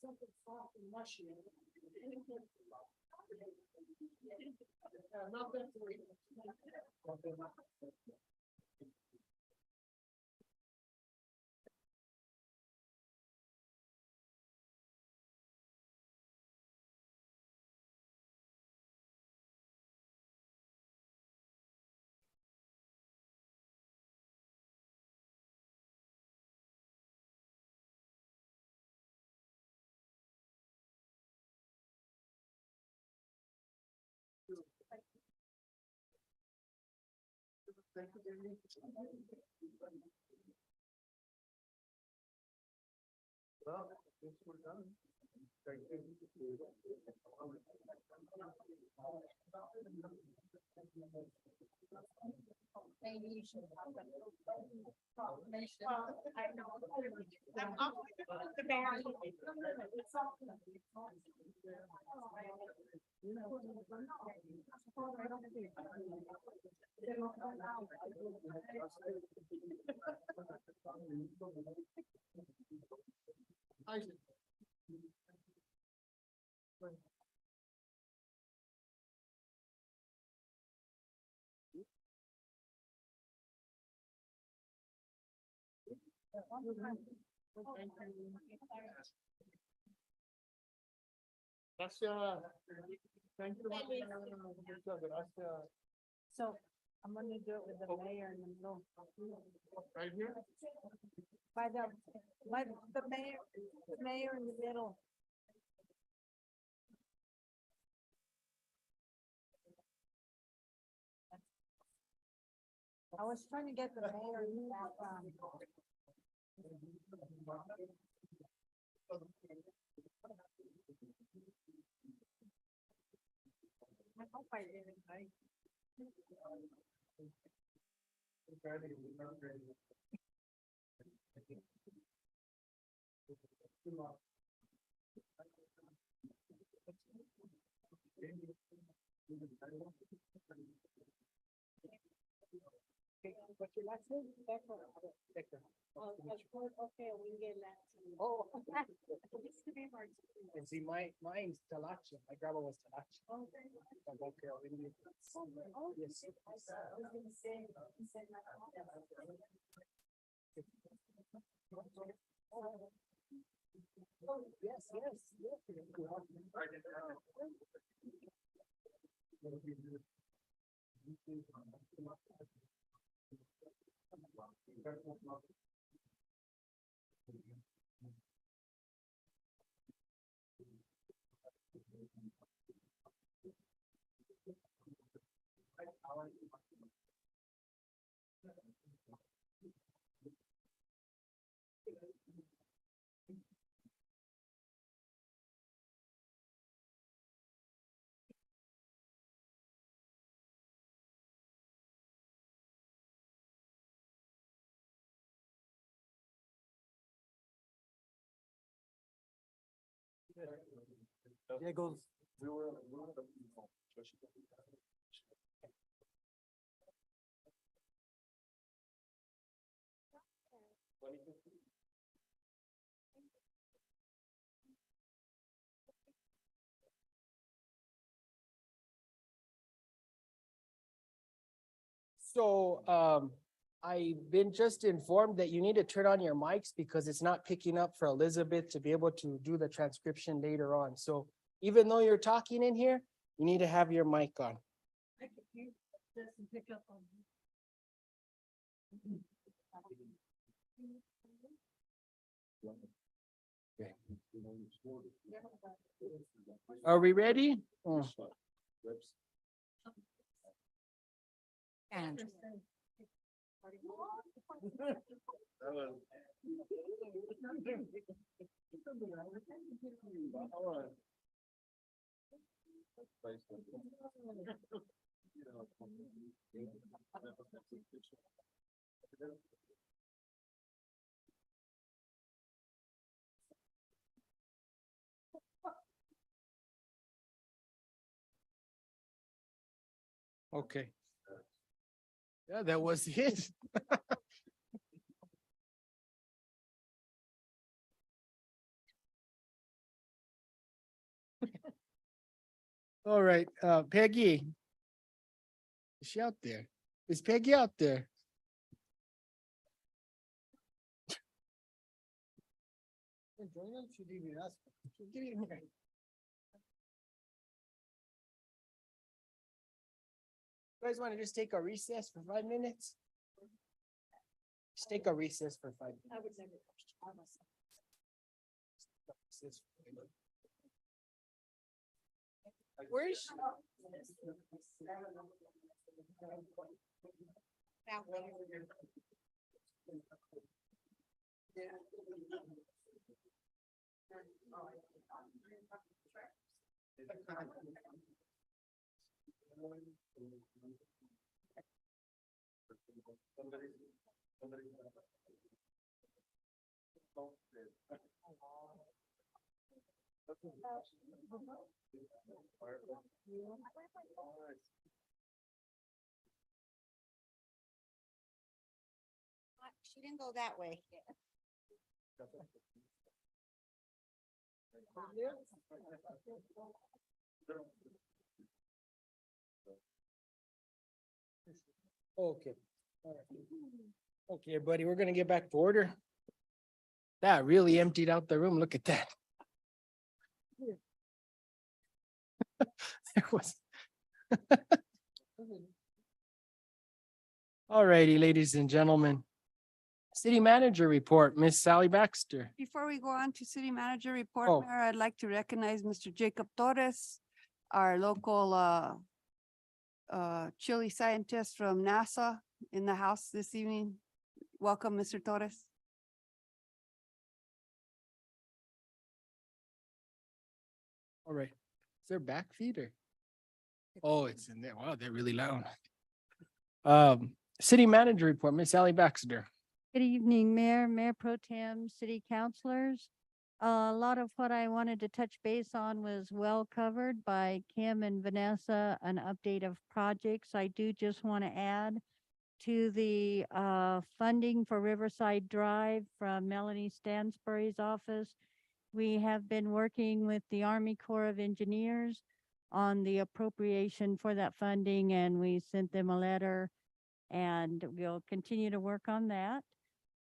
something soft and mushy. Not that way. Well, I guess we're done. Thank Gracias. Thank you. Gracias. So I'm gonna do it with the mayor in the middle. Right here? By the mayor in the middle. I was trying to get the mayor in the background. I hope I didn't, right? What's your last name? Becker. Becker. Okay, we can get that. Oh. And see, mine's Talacha. My grandma was Talacha. Okay. Yes. Oh, yes, Diego's. So, I've been just informed that you need to turn on your mics because it's not picking up for Elizabeth to be able to do the transcription later on. So even though you're talking in here, you need to have your mic on. Are we ready? And. Okay. Yeah, that was it. All right, Peggy. Is she out there? Is Peggy out there? Join us, she didn't even ask. She didn't even- You guys want to just take a recess for 5 minutes? Just take a recess for 5 minutes. I would never. Where's? She didn't go that way. Okay. All right. Okay, buddy, we're gonna get back to order. That really emptied out the room. Look at that. There was. All righty, ladies and gentlemen. City manager report, Miss Sally Baxter. Before we go on to city manager Oh. report, Mayor, I'd like to recognize Mr. Jacob Torres, our local chili scientist from NASA in the house this evening. Welcome, Mr. Torres. All right. Is there back feed or? Oh, it's in there. Wow, they're really loud. City manager report, Miss Sally Baxter. Good evening, Mayor, Mayor Pro Tem, City Councilors. A lot of what I wanted to touch base on was well covered by Kim and Vanessa, an update of projects. I do just want to add to the funding for Riverside Drive from Melanie Stansbury's office. We have been working with the Army Corps of Engineers on the appropriation for that funding, and we sent them a letter, and we'll continue to work on that.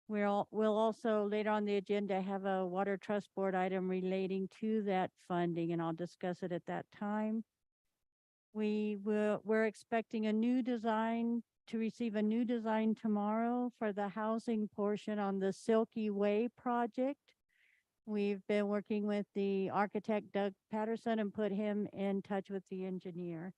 We'll also later on the agenda have a Water Trust Board item relating to that funding, and I'll discuss it at that time. We're expecting a new design to receive a new design tomorrow for the housing portion on the Silky Way project. We've been working with the architect Doug Patterson and put him in touch with the engineer.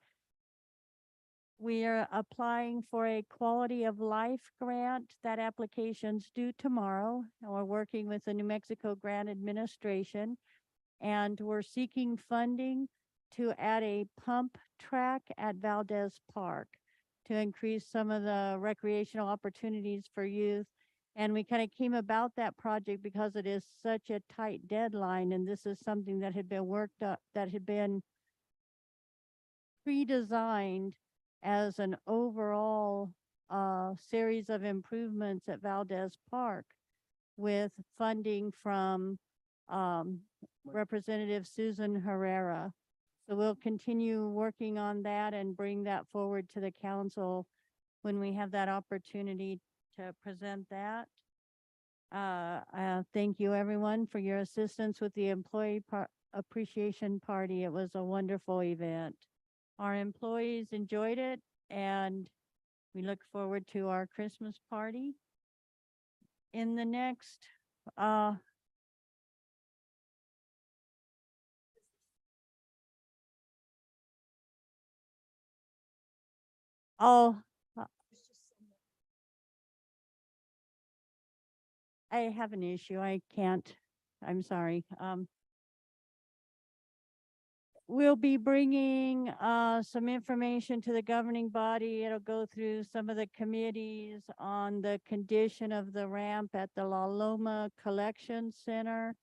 We are applying for a quality of life grant. That application's due tomorrow. And we're working with the New Mexico Grant Administration. And we're seeking funding to add a pump track at Valdez Park to increase some of the recreational opportunities for youth. And we kind of came about that project because it is such a tight deadline. And this is something that had been worked up, that had been pre-designed as an overall series of improvements at Valdez Park with funding from Representative Susan Herrera. So we'll continue working on that and bring that forward to the council when we have that opportunity to present that. Thank you everyone for your assistance with the employee appreciation party. It was a wonderful event. Our employees enjoyed it, and we look forward to our Christmas party. In the next, I have an issue. I can't, I'm sorry. We'll be bringing some information to the governing body. It'll go through some of the committees on the condition of the ramp at the La Loma Collection Center.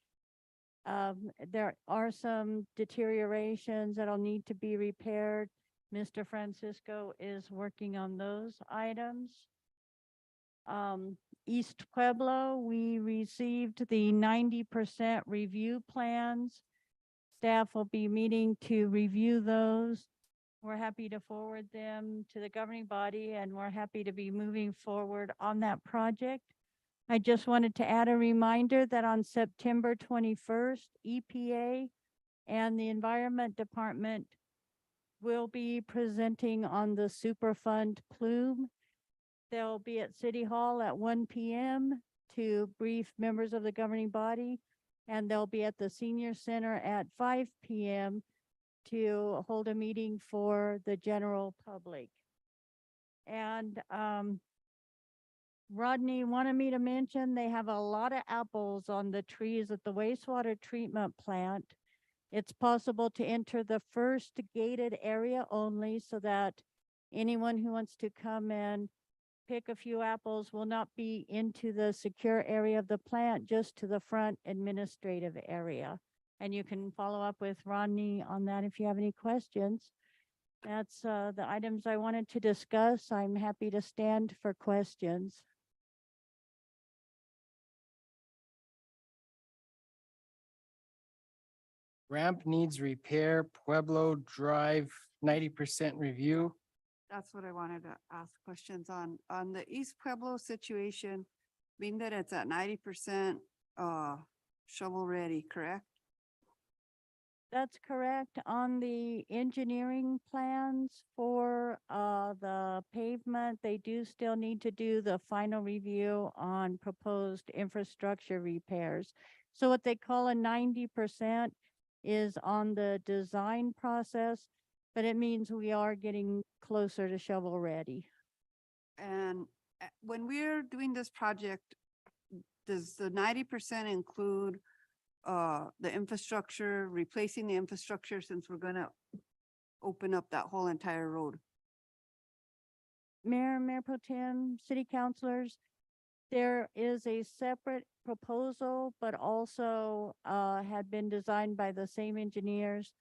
There are some deteriorations that'll need to be repaired. Mr. Francisco is working on those items. East Pueblo, we received the 90% review plans. staff will be meeting to review those. We're happy to forward them to the governing body, and we're happy to be moving forward on that project. I just wanted to add a reminder that on September 21st, EPA and the Environment Department will be presenting on the Superfund plume. They'll be at City Hall at 1 p.m. to brief members of the governing body, and they'll be at the Senior Center at 5 p.m. to hold a meeting for the general public. And Rodney wanted me to mention they have a lot of apples on the trees at the wastewater treatment plant. It's possible to enter the first gated area only, so that anyone who wants to come and pick a few apples will not be into the secure area of the plant, just to the front administrative area. And you can follow up with Rodney on that if you have any questions. That's the items I wanted to discuss. I'm happy to stand for questions. Ramp needs repair, Pueblo Drive, 90% review. That's what I wanted to ask questions on. On the East Pueblo situation, being that it's at 90% shovel ready, correct? That's correct. On the engineering plans for the pavement, they do still need to do the final review on proposed infrastructure repairs. So what they call a 90% is on the design process, but it means we are getting closer to shovel ready. And when we're doing this project, does the 90% include the infrastructure, replacing the infrastructure, since we're gonna open up that whole entire road? Mayor Pro Tem, city councilors, there is a separate proposal, but also had been designed by the same engineers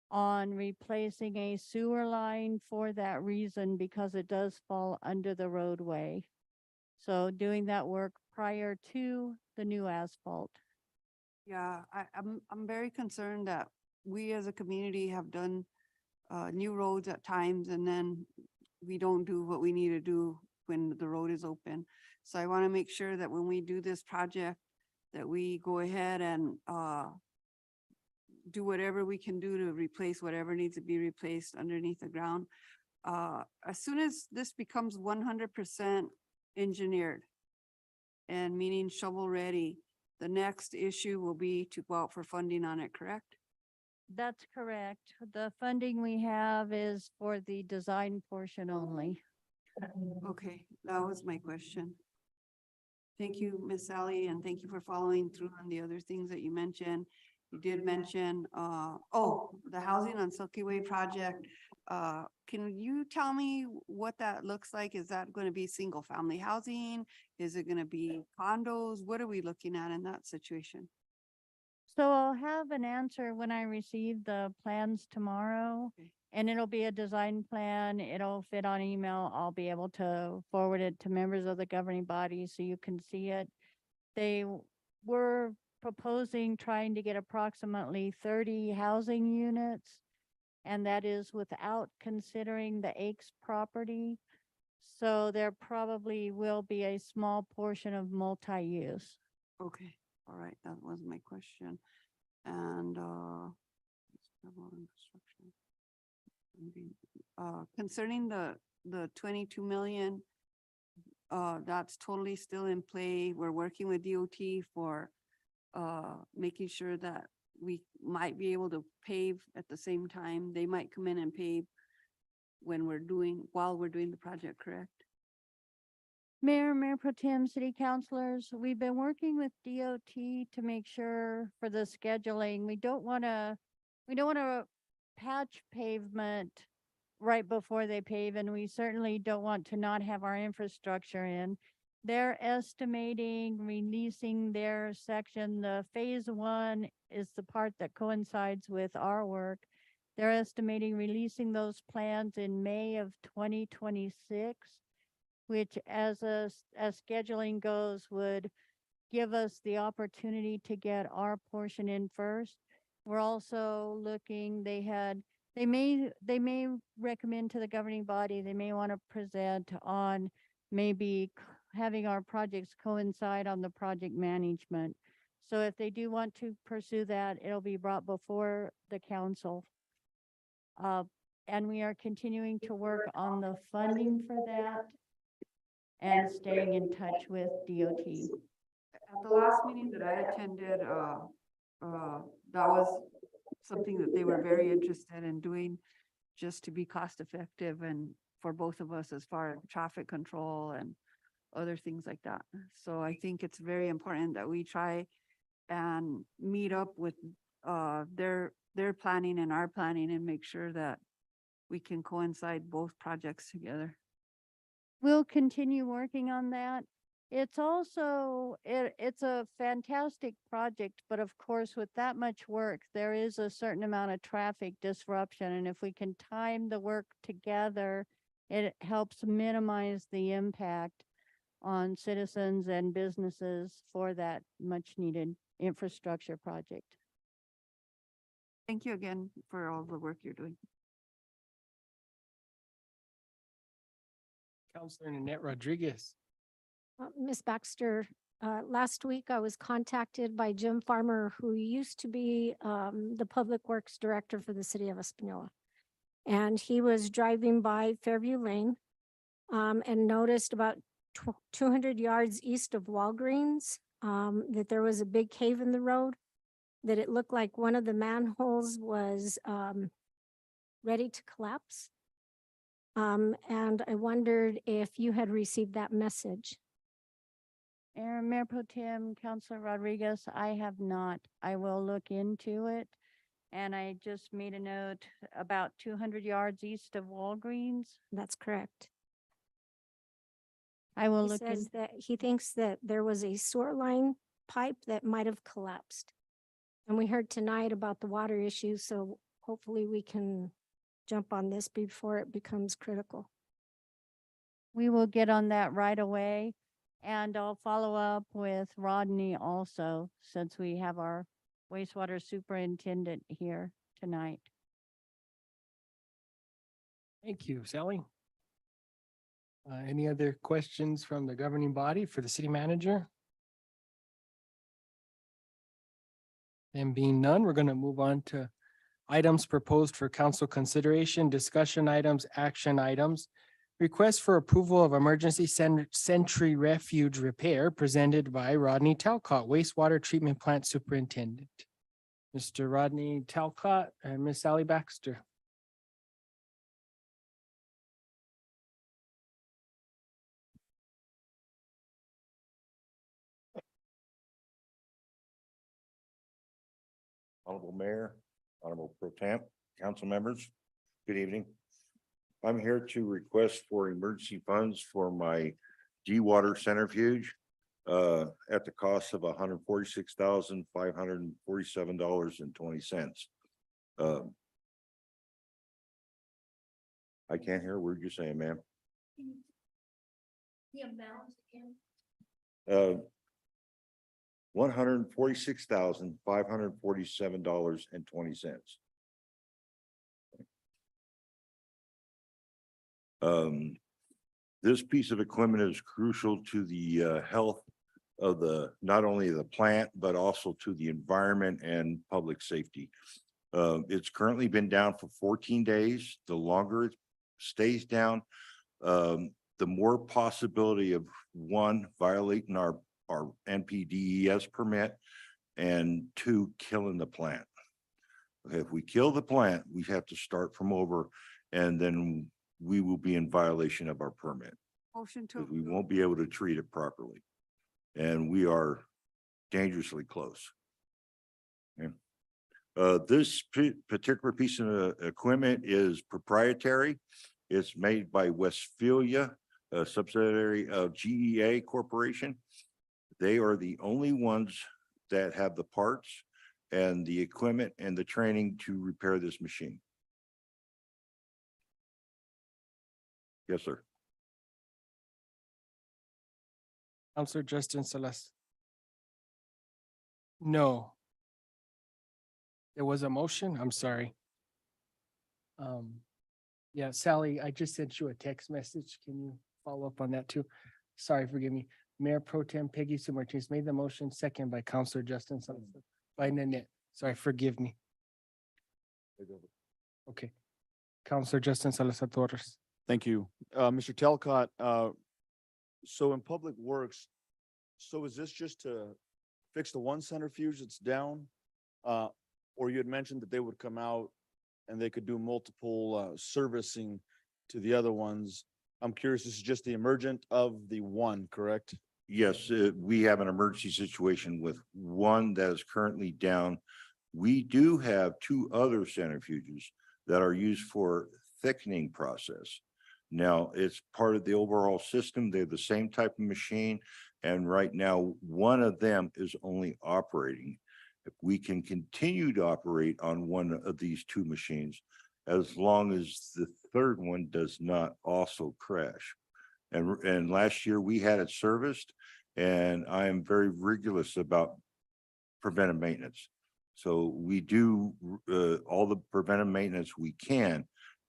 on replacing a sewer line for that reason, because it does fall under the roadway. So doing that work prior to the new asphalt. Yeah, I'm very concerned that we as a community have done new roads at times, and then we don't do what we need to do when the road is open. So I want to make sure that when we do this project, that we go ahead and do whatever we can do to replace whatever needs to be replaced underneath the ground. As soon as this becomes 100% engineered, and meaning shovel ready, the next issue will be to go out for funding on it, correct? That's correct. The funding we have is for the design portion only. Okay, that was my question. Thank you, Miss Sally, and thank you for following through on the other things that you mentioned. You did mention, the housing on Silky Way project. Can you tell me what that looks like? Is that going to be single family housing? Is it going to be condos? What are we looking at in that situation? So I'll have an answer when I receive the plans tomorrow. Okay. And it'll be a design plan. It'll fit on email. I'll be able to forward it to members of the governing body so you can see it. They were proposing trying to get approximately 30 housing units, and that is without considering the Aches property. So there probably will be a small portion of multi-use. Okay, all right, that was my question. And concerning the 22 million, that's totally still in play. We're working with DOT for making sure that we might be able to pave at the same time. They might come in and pave while we're doing the project, correct? Mayor Pro Tem, city councilors, we've been working with DOT to make sure for the scheduling, we don't want to patch pavement right before they pave, and we certainly don't want to not have our infrastructure in. They're estimating releasing their section. The phase 1 is the part that coincides with our work. They're estimating releasing those plans in May of 2026, which as scheduling goes would give us the opportunity to get our portion in first. We're also looking, they may recommend to the governing body, they may want to present on maybe having our projects coincide on the project management. So if they do want to pursue that, it'll be brought before the council. And we are continuing to work on the funding for that and staying in touch with DOT. At the last meeting that I attended, that was something that they were very interested in doing just to be cost effective and for both of us as far as traffic control and other things like that. So I think it's very important that we try and meet up with their planning and our planning and make sure that we can coincide both projects together. We'll continue working on that. It's also, it's a fantastic project, but of course, with that much work, there is a certain amount of traffic disruption. And if we can time the work together, it helps minimize the impact on citizens and businesses for that much needed infrastructure project. Thank you again for all the work you're doing. Counselor Nanette Rodriguez. Ms. Baxter, last week I was contacted by Jim Farmer, who used to be the Public Works Director for the city of Espanola. And he was driving by Fairview Lane and noticed about 200 yards east of Walgreens that there was a big cave in the road, that it looked like one of the manholes was ready to collapse. And I wondered if you had received that message. Mayor Pro Tem, Councilor Rodriguez, I have not. I will look into it. And I just made a note about 200 yards east of Walgreens. That's correct. I will He look in. says that he thinks that there was a sewer line pipe that might have collapsed. And we heard tonight about the water issue, so hopefully we can jump on this before it becomes critical. We will get on that right away. And I'll follow up with Rodney also, since we have our wastewater superintendent here tonight. Thank you, Sally. Any other questions from the governing body for the city manager? And being none, we're going to move on to items proposed for council consideration, discussion items, action items. Request for approval of emergency sentry refuge repair presented by Rodney Talcott, wastewater treatment plant superintendent. Mr. Rodney Talcott and Miss Sally Baxter. Honorable Mayor, Honorable Pro Temp, council members, good evening. I'm here to request for emergency funds for my dewater centrifuge at the cost of $146,547.20. I can't hear a word you're saying, ma'am. The amount again? $146,547.20. This piece of equipment is crucial to the health of not only the plant, but also to the environment and public safety. It's currently been down for 14 days. The longer it stays down, the more possibility of one, violating our NPDES permit, and two, killing the plant. Okay, if we kill the plant, we have to start from over, and then we will be in violation of our permit. Motion to Because we won't be able to treat it properly. And we are dangerously close. Okay. This particular piece of equipment is proprietary. It's made by Westphalia, a subsidiary of GEA Corporation. They are the only ones that have the parts and the equipment and the training to repair this machine. Yes, sir. Counselor Justin Celeste. No. There was a motion? I'm sorry. Yeah, Sally, I just sent you a text message. Can you follow up on that too? Sorry, forgive me. Mayor Pro Tem Peggy Sue Martinez made the motion, second by Counselor Justin Salazar, by Nanette. Sorry, forgive me. Okay. Counselor Justin Salazar Torres. Thank you. Mr. Talcott, so in Public Works, so is this just to fix the one centrifuge that's down? Or you had mentioned that they would come out and they could do multiple servicing to the other ones. I'm curious, this is just the emergent of the one, correct? Yes, we have an emergency situation with one that is currently down. We do have two other centrifuges that are used for thickening process. Now, it's part of the overall system. They're the same type of machine. And right now, one of them is only operating. If we can continue to operate on one of these two machines, as long as the third one does not also crash. And last year we had it serviced, and I am very rigorous about preventive maintenance. So we do all the preventive maintenance we can,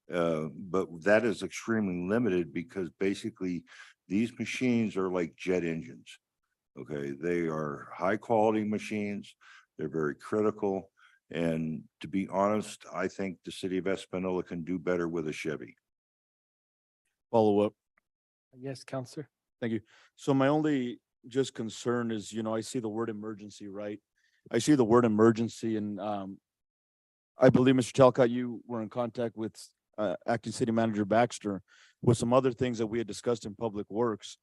but that is extremely limited because basically these machines are like jet engines. Okay, they are high quality machines. They're very critical. And to be honest, I think the city of Espanola can do better with a Chevy. Follow up. Yes, Counselor. Thank you. So my only just concern is, I see the word emergency, right? I see the word emergency and I believe, Mr. Talcott, you were in contact with Acting City Manager Baxter with some other things that we had discussed in Public Works.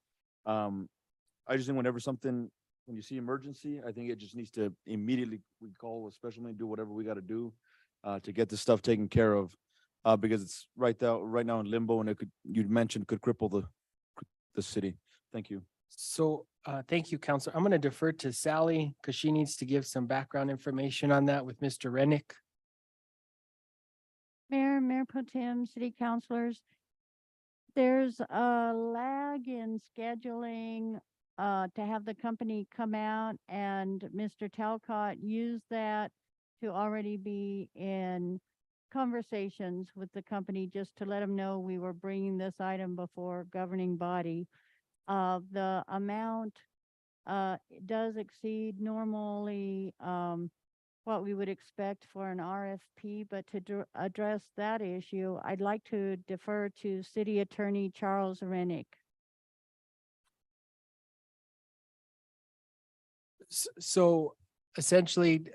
I just think when you see emergency, I think it just needs to immediately, we call a special meeting, do whatever we got to do to get this stuff taken care of. Because it's right now in limbo and you mentioned could cripple the city. Thank you. So, thank you, Counselor. I'm going to defer to Sally because she needs to give some background information on that with Mr. Rennick. Mayor Pro Tem, city councilors, there's a lag in scheduling to have the company come out, and Mr. Talcott used that to already be in conversations with the company just to let them know we were bringing this item before governing body. The amount does exceed normally what we would expect for an RFP, but to address that issue, I'd like to defer to City Attorney Charles Rennick. So essentially,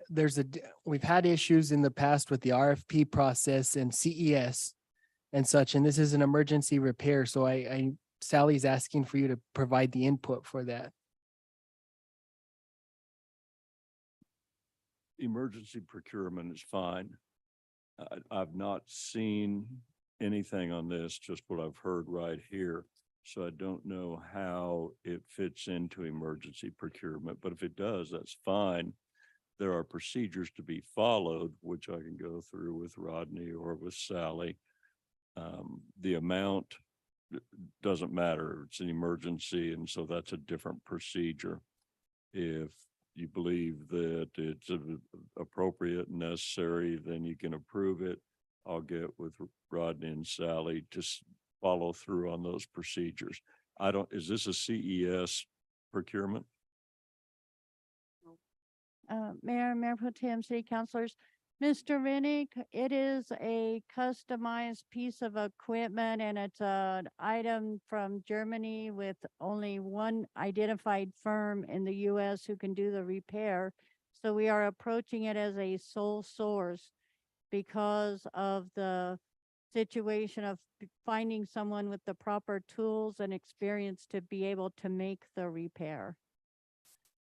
we've had issues in the past with the RFP process and CES and such, and this is an emergency repair. So Sally's asking for you to provide the input for that. Emergency procurement is fine. I've not seen anything on this, just what I've heard right here. So I don't know how it fits into emergency procurement, but if it does, that's fine. There are procedures to be followed, which I can go through with Rodney or with Sally. The amount doesn't matter. It's an emergency, and so that's a different procedure. If you believe that it's appropriate and necessary, then you can approve it. I'll get with Rodney and Sally to follow through on those procedures. Is this a CES procurement? Mayor Pro Tem, city councilors, Mr. Rennick, it is a customized piece of equipment and it's an item from Germany with only one identified firm in the US who can do the repair. So we are approaching it as a sole source because of the situation of finding someone with the proper tools and experience to be able to make the repair.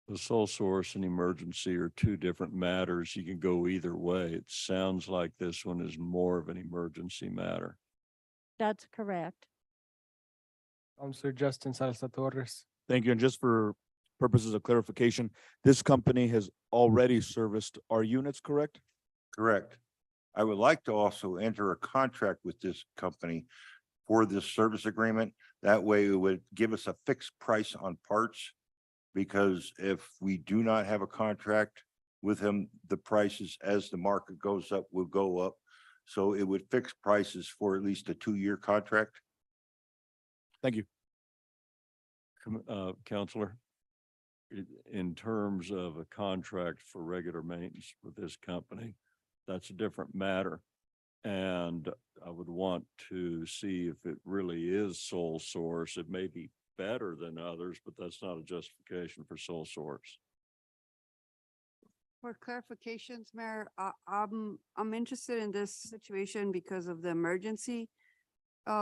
The sole source and emergency are two different matters. You can go either way. It sounds like this one is more of an emergency matter. That's correct. Counselor Justin Salazar Torres. Thank you. And just for purposes of clarification, this company has already serviced our units, correct? Correct. I would like to also enter a contract with this company for this service agreement. That way it would give us a fixed price on parts. Because if we do not have a contract, with him, the prices as the market goes up will go up. So it would fix prices for at least a 2-year contract. Thank you. Counselor, in terms of a contract for regular maintenance with this company, that's a different matter. And I would want to see if it really is sole source. It may be better than others, but that's not a justification for sole source. For clarifications, Mayor, I'm interested in this situation because of the emergency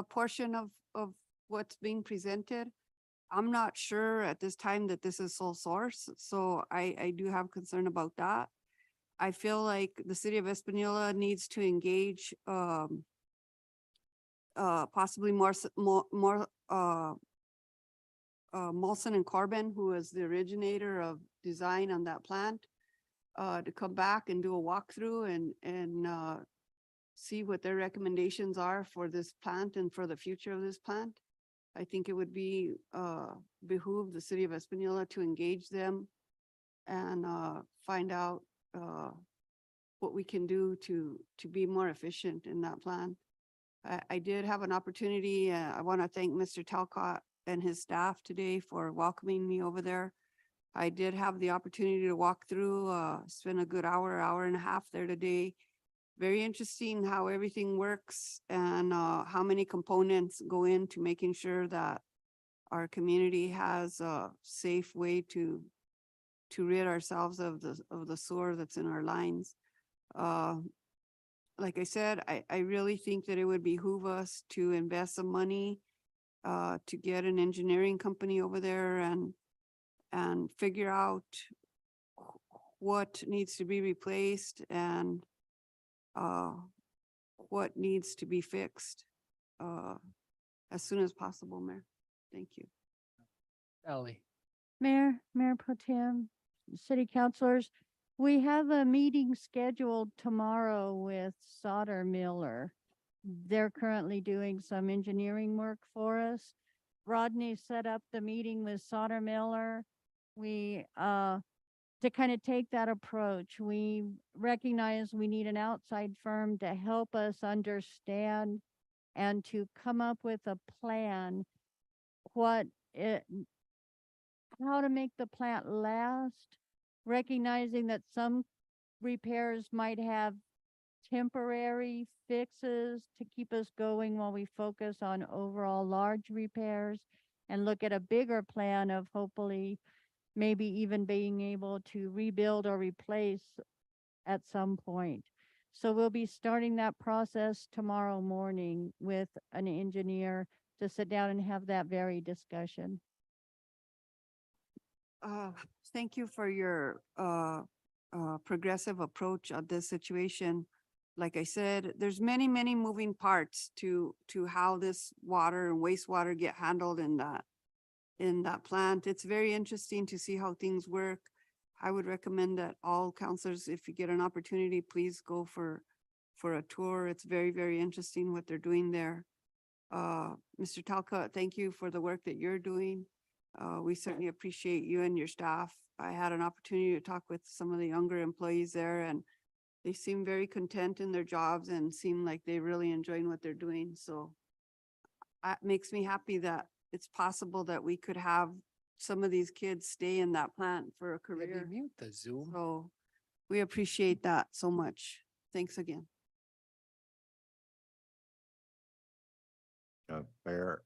portion of what's being presented. I'm not sure at this time that this is sole source, so I do have concern about that. I feel like the city of Espanola needs to engage possibly more Molson and Corbin, who is the originator of design on that plant, to come back and do a walkthrough and see what their recommendations are for this plant and for the future of this plant. I think it would be behoove the city of Espanola to engage them and find out what we can do to be more efficient in that plant. I did have an opportunity. I want to thank Mr. Talcott and his staff today for welcoming me over there. I did have the opportunity to walk through, spend a good hour and a half there today. Very interesting how everything works and how many components go into making sure that our community has a safe way to rid ourselves of the sewer that's in our lines. Like I said, I really think that it would behoove us to invest some money to get an engineering company over there and figure out what needs to be replaced and what needs to be fixed as soon as possible, Mayor. Thank you. Ally. Mayor Pro Tem, city councilors, we have a meeting scheduled tomorrow with Sauter Miller. They're currently doing some engineering work for us. Rodney set up the meeting with Sauter Miller. We, to kind of take that approach, we recognize we need an outside firm to help us understand and to come up with a plan, how to make the plant last, recognizing that some repairs might have temporary fixes to keep us going while we focus on overall large repairs and look at a bigger plan of hopefully maybe even being able to rebuild or replace at some point. So we'll be starting that process tomorrow morning with an engineer to sit down and have that very discussion. Thank you for your progressive approach on this situation. Like I said, there's many moving parts to how this water and wastewater get handled in that plant. It's very interesting to see how things work. I would recommend that all counselors, if you get an opportunity, please go for a tour. It's very interesting what they're doing there. Mr. Talcott, thank you for the work that you're doing. We certainly appreciate you and your staff. I had an opportunity to talk with some of the younger employees there, and they seem very content in their jobs and seem like they're really enjoying what they're doing. So it makes me happy that it's possible that we could have some of these kids stay in that plant for a career. Mute the Zoom. So we appreciate that so much. Thanks again. Mayor,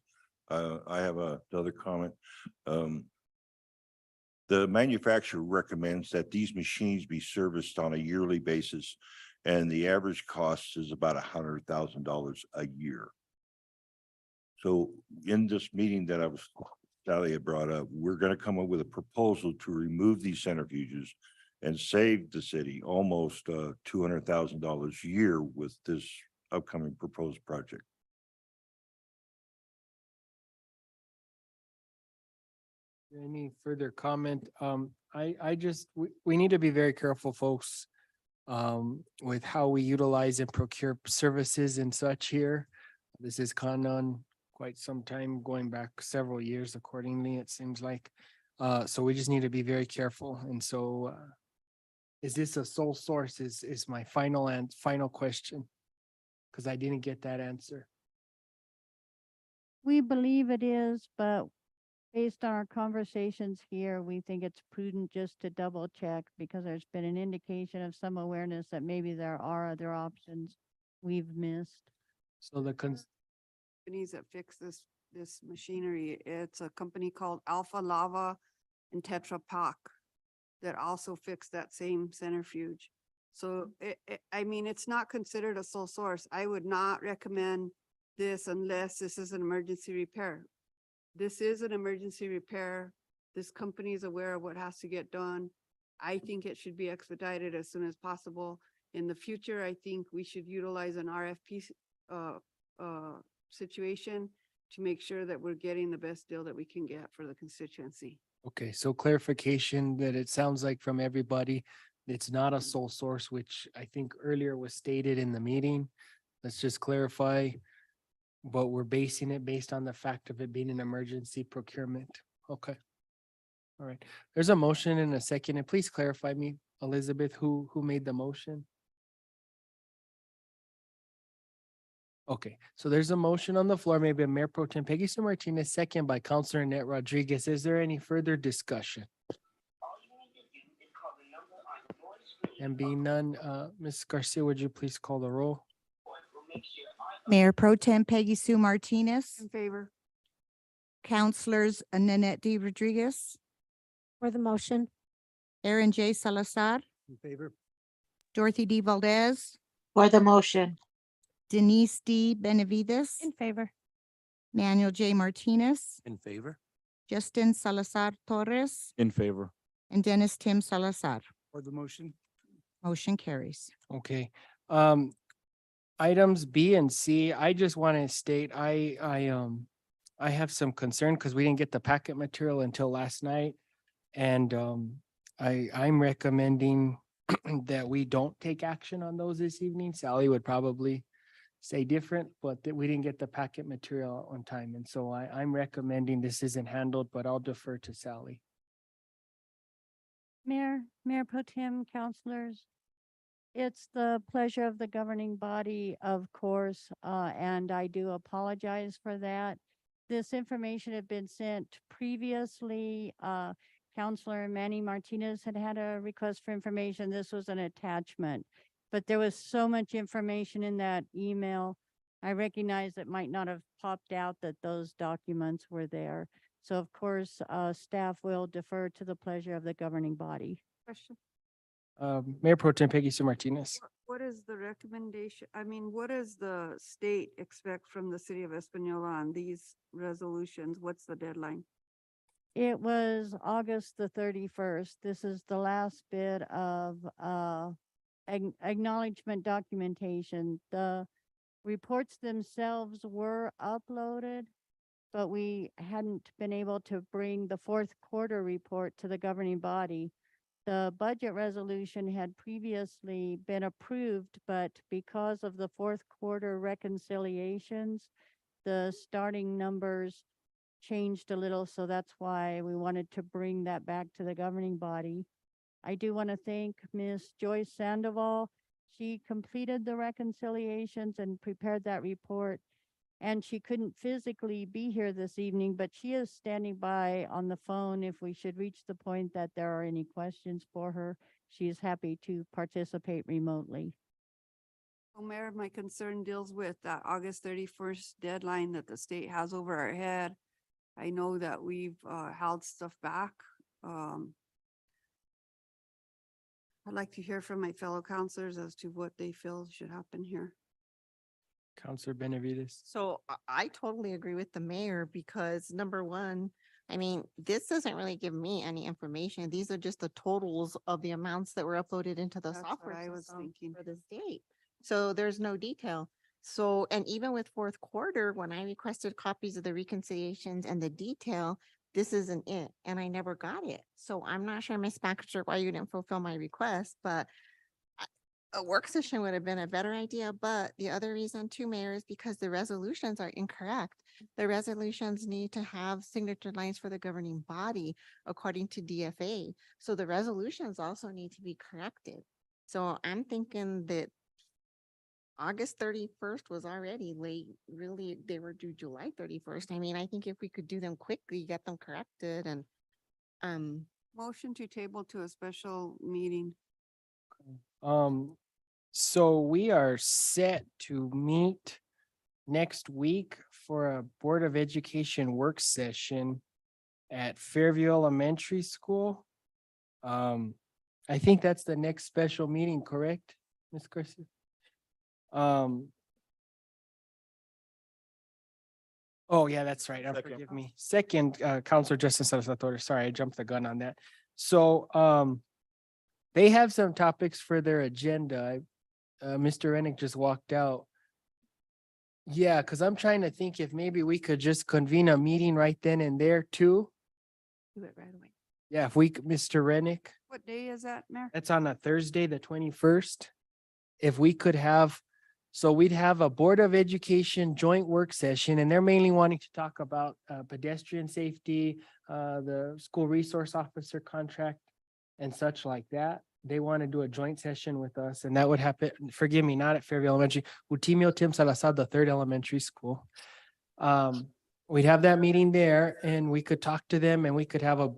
I have another comment. The manufacturer recommends that these machines be serviced on a yearly basis, and the average cost is about $100,000 a year. So in this meeting that Sally had brought up, we're going to come up with a proposal to remove these centrifuges and save the city almost $200,000 a year with this upcoming proposed project. Any further comment? We need to be very careful, folks, with how we utilize and procure services and such here. This has gone on quite some time, going back several years accordingly, it seems like. So we just need to be very careful. And so Is this a sole source is my final and final question? Because I didn't get that answer. We believe it is, but based on our conversations here, we think it's prudent just to double check because there's been an indication of some awareness that maybe there are other options we've missed. So the Companies that fix this machinery, it's a company called Alpha Lava and Tetra Pak that also fix that same centrifuge. So I mean, it's not considered a sole source. I would not recommend this unless this is an emergency repair. This is an emergency repair. This company is aware of what has to get done. I think it should be expedited as soon as possible. In the future, I think we should utilize an RFP situation to make sure that we're getting the best deal that we can get for the constituency. Okay, so clarification that it sounds like from everybody, it's not a sole source, which I think earlier was stated in the meeting. Let's just clarify. But we're basing it based on the fact of it being an emergency procurement. Okay. All right. There's a motion and a second. And please clarify me, Elizabeth, who made the motion? Okay, so there's a motion on the floor, maybe Mayor Pro Tem Peggy Sue Martinez, second by Councilor Annette Rodriguez. Is there any further discussion? And being none, Ms. Garcia, would you please call the roll? Mayor Pro Tem Peggy Sue Martinez, In favor? Councilors Nanette D. Rodriguez, For the motion, Aaron J. Salazar, In favor. Dorothy D. Valdez, For the motion. Denise D. Benavides, in favor. Manuel J. Martinez, In favor? Justin Salazar Torres, In favor. and Dennis Tim Salazar. For the motion. Motion carries. Okay, items B and C, I just want to state, I have some concern because we didn't get the packet material until last night. And I'm recommending that we don't take action on those this evening. Sally would probably say different, but that we didn't get the packet material on time. And so I'm recommending this isn't handled, but I'll defer to Sally. Mayor Pro Tem, councilors, it's the pleasure of the governing body, of course, and I do apologize for that. This information had been sent previously. Councilor Manny Martinez had a request for information. This was an attachment, but there was so much information in that email. I recognize it might not have popped out that those documents were there. So of course, staff will defer to the pleasure of the governing body. Question. Mayor Pro Tem Peggy Sue Martinez. What is the recommendation? I mean, what does the state expect from the city of Espanola on these resolutions? What's the deadline? It was August the 31st. This is the last bit of acknowledgement documentation. The reports themselves were uploaded, but we hadn't been able to bring the fourth quarter report to the governing body. The budget resolution had previously been approved, but because of the fourth quarter reconciliations, the starting numbers changed a little, so that's why we wanted to bring that back to the governing body. I do want to thank Ms. Joyce Sandoval. She completed the reconciliations and prepared that report. And she couldn't physically be here this evening, but she is standing by on the phone if we should reach the point that there are any questions for her. She is happy to participate remotely. Well, Mayor, my concern deals with that August 31st deadline that the state has over our head. I know that we've held stuff back. I'd like to hear from my fellow counselors as to what they feel should happen here. Councilor Benavides. So I totally agree with the mayor because number one, I mean, this doesn't really give me any information. These are just the totals of the amounts that were uploaded into the That's what software I was system thinking. for this date. So there's no detail. So, and even with fourth quarter, when I requested copies of the reconciliations and the detail, this isn't it, and I never got it. So I'm not sure, Ms. Baxter, why you didn't fulfill my request, but a work session would have been a better idea. But the other reason too, Mayor, is because the resolutions are incorrect. The resolutions need to have signature lines for the governing body according to DFA. So the resolutions also need to be corrected. So I'm thinking that August 31st was already late. Really, they were due July 31st. I mean, I think if we could do them quickly, get them corrected and Motion to table to a special meeting. So we are set to meet next week for a Board of Education work session at Fairview Elementary School. I think that's the next special meeting, correct, Ms. Garcia? Oh, yeah, that's right. Forgive me. Second, Counselor Justin Salvatore, sorry, I jumped the gun on that. So, they have some topics for their agenda. Mr. Rennick just walked out. Yeah, because I'm trying to think if maybe we could just convene a meeting right then and there too. do it right away. Yeah, if we, Mr. Rennick, What day is that, Mayor? that's on a Thursday, the 21st. If we could have, so we'd have a Board of Education joint work session, and they're mainly wanting to talk about pedestrian safety, the school resource officer contract and such like that. They want to do a joint session with us, and that would happen, forgive me, not at Fairview Elementary, Utimio Tim Salazar, the third elementary school. We'd have that meeting there, and we could talk to them, and we could have a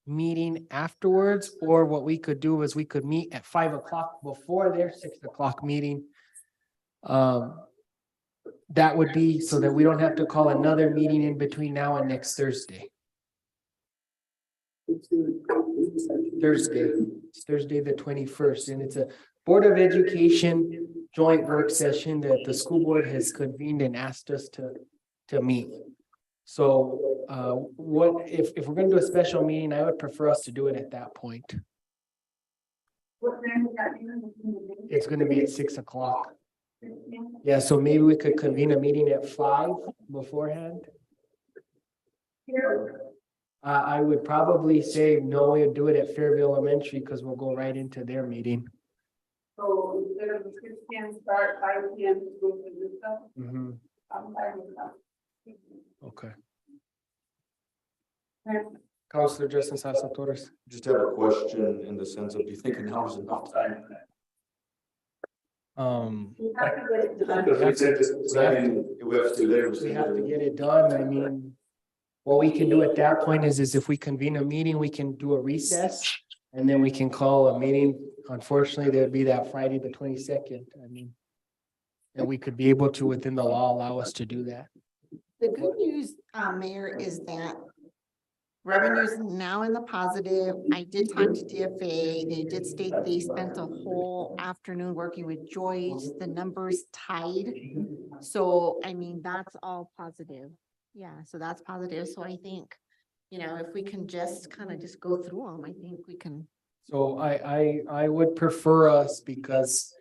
meeting afterwards, or what we could do is we could meet at 5 o'clock before their 6 o'clock meeting. That would be so that we don't have to call another meeting in between now and next Thursday. It's Thursday, the 21st, and it's a Board of Education joint work session that the school board has convened and asked us to meet. So, what, if we're gonna do a special meeting, I would prefer us to do it at that point. It's gonna be at 6 o'clock. Yeah, so maybe we could convene a meeting at 5 beforehand. I would probably say, no, we'll do it at Fairview Elementary because we'll go right into their meeting. So instead of the 6 p.m. start, 5 p.m. to go to this stuff. Mhm. I'm fine with that. Okay. Counselor Justin Salvatore. Just have a question in the sense of, do you think an hour is enough time? We have to get it done. Because we said this, we have to later. We have to get it done. I mean, what we can do at that point is if we convene a meeting, we can do a recess. And then we can call a meeting. Unfortunately, there'd be that Friday, the 22nd. I mean, and we could be able to, within the law, allow us to do that. The good news, Mayor, is that revenue's now in the positive. I did talk to DFA. They did state they spent a whole afternoon working with Joyce. The numbers tied. So, I mean, that's all positive. Yeah, so that's positive. So I think, you know, if we can just kind of just go through them, I think we can. So I would prefer us, because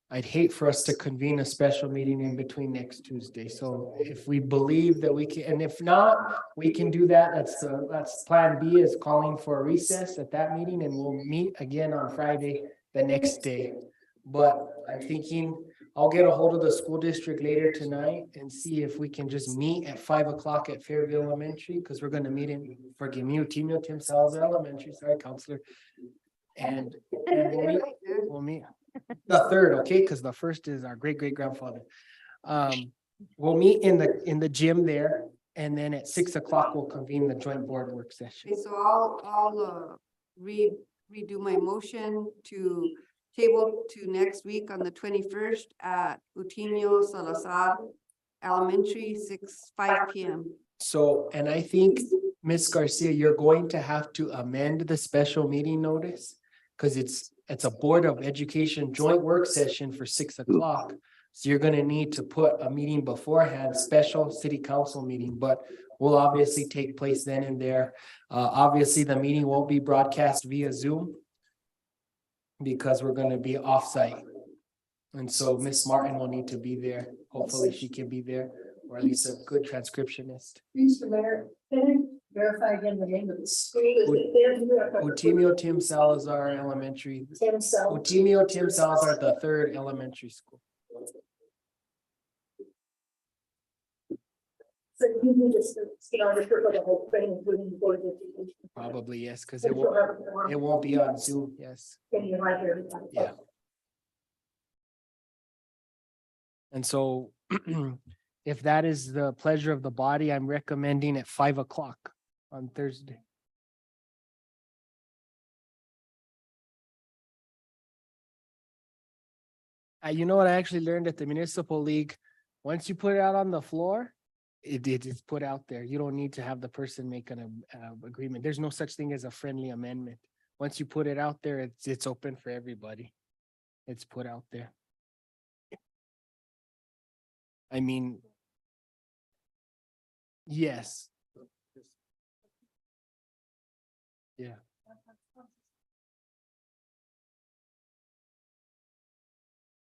I'd hate for us to convene a special meeting in between next Tuesday. So if we believe that we can, and if not, we can do that. That's plan B, is calling for a recess at that meeting, and we'll meet again on Friday, the next day. But I'm thinking I'll get a hold of the school district later tonight and see if we can just meet at 5 o'clock at Fairview Elementary, because we're gonna meet in, forgive me, Utimio Tim Salazar Elementary, sorry, Counselor. And we'll meet the third, okay, because the first is our great grandfather. We'll meet in the gym there, and then at 6 o'clock we'll convene the joint board work session. Okay, so I'll redo my motion to table to next week on the 21st at Utimio Salazar Elementary, 5 p.m. So, and I think, Ms. Garcia, you're going to have to amend the special meeting notice, because it's a Board of Education joint work session for 6 o'clock. So you're gonna need to put a meeting beforehand, special city council meeting, but will obviously take place then and there. Obviously, the meeting won't be broadcast via Zoom, because we're gonna be offsite. And so Ms. Martin will need to be there. Hopefully she can be there, or at least a good transcriptionist. Mr. Mayor, can I verify again the name of the school? Is it Fairview? Utimio Tim Salazar Elementary. Tim Salazar. Utimio Tim Salazar, the third elementary school. So you need to stay on this for the whole thing, including the board of education. Probably, yes, because So it she'll won't, have forum. it won't be on Zoom, yes. Can you invite everybody? Yeah. And so if that is the pleasure of the body, I'm recommending at 5 o'clock on Thursday. You know what I actually learned at the municipal league? Once you put it out on the floor, it is put out there. You don't need to have the person make an agreement. There's no such thing as a friendly amendment. Once you put it out there, it's open for everybody. It's put out there. I mean, yes. Yeah.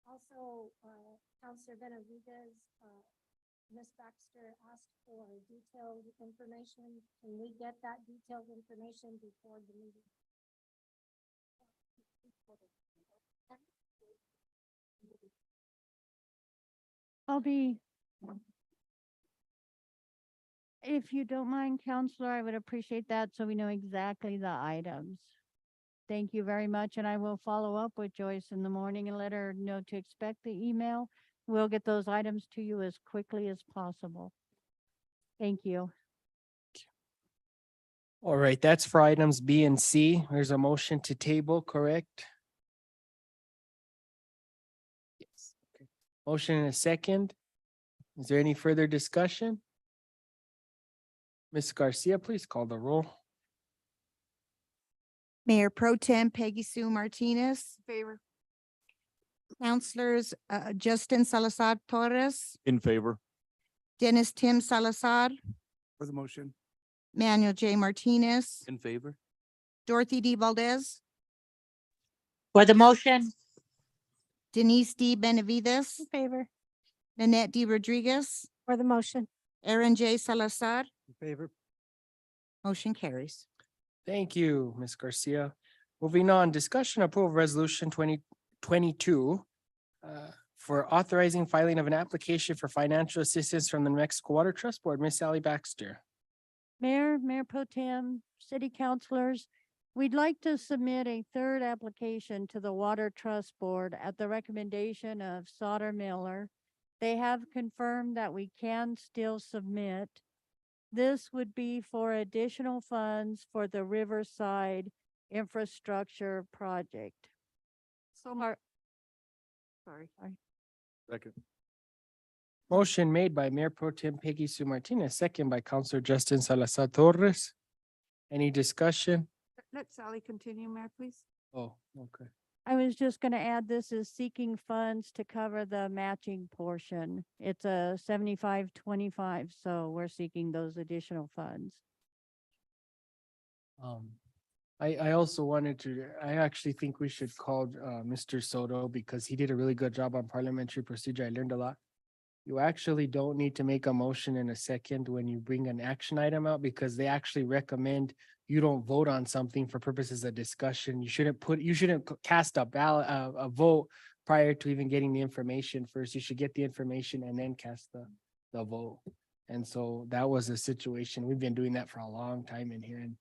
Also, Counselor Benavides, Ms. Baxter asked for detailed information. Can we get that detailed information before the meeting? If you don't mind, Counselor, I would appreciate that so we know exactly the items. Thank you very much, and I will follow up with Joyce in the morning and let her know to expect the email. We'll get those items to you as quickly as possible. Thank you. All right, that's for items B and C. There's a motion to table, correct? Yes. Okay. Motion and a second. Is there any further discussion? Ms. Garcia, please call the roll. Mayor Pro Tem Peggy Sue Martinez. Favor. Councilors, Justin Salazar Torres, In favor. Dennis Tim Salazar, For the motion. Manuel J. Martinez, In favor? Dorothy D. Valdez, For the motion. Denise D. Benavides, In favor. Nanette D. Rodriguez, For the motion. Aaron J. Salazar, In favor. motion carries. Thank you, Ms. Garcia. Moving on, discussion approval resolution 2022 for authorizing filing of an application for financial assistance from the New Mexico Water Trust Board. Miss Sally Baxter. Mayor, Mayor Pro Tem, city councilors, we'd like to submit a third application to the Water Trust Board at the recommendation of Sauter Miller. They have confirmed that we can still submit. This would be for additional funds for the Riverside Infrastructure Project. Sorry. Second. Motion made by Mayor Pro Tem Peggy Sue Martinez, second by Councilor Justin Salazar Torres. Any discussion? Let Sally continue, Mayor, please. Oh, okay. I was just gonna add, this is seeking funds to cover the matching portion. It's a 75-25, so we're seeking those additional funds. I also wanted to, I actually think we should call Mr. Soto because he did a really good job on parliamentary procedure. I learned a lot. You actually don't need to make a motion in a second when you bring an action item out because they actually recommend you don't vote on something for purposes of discussion. You shouldn't cast a ballot, a vote prior to even getting the information first. You should get the information and then cast the vote. And so that was a situation. We've been doing that for a long time in here. And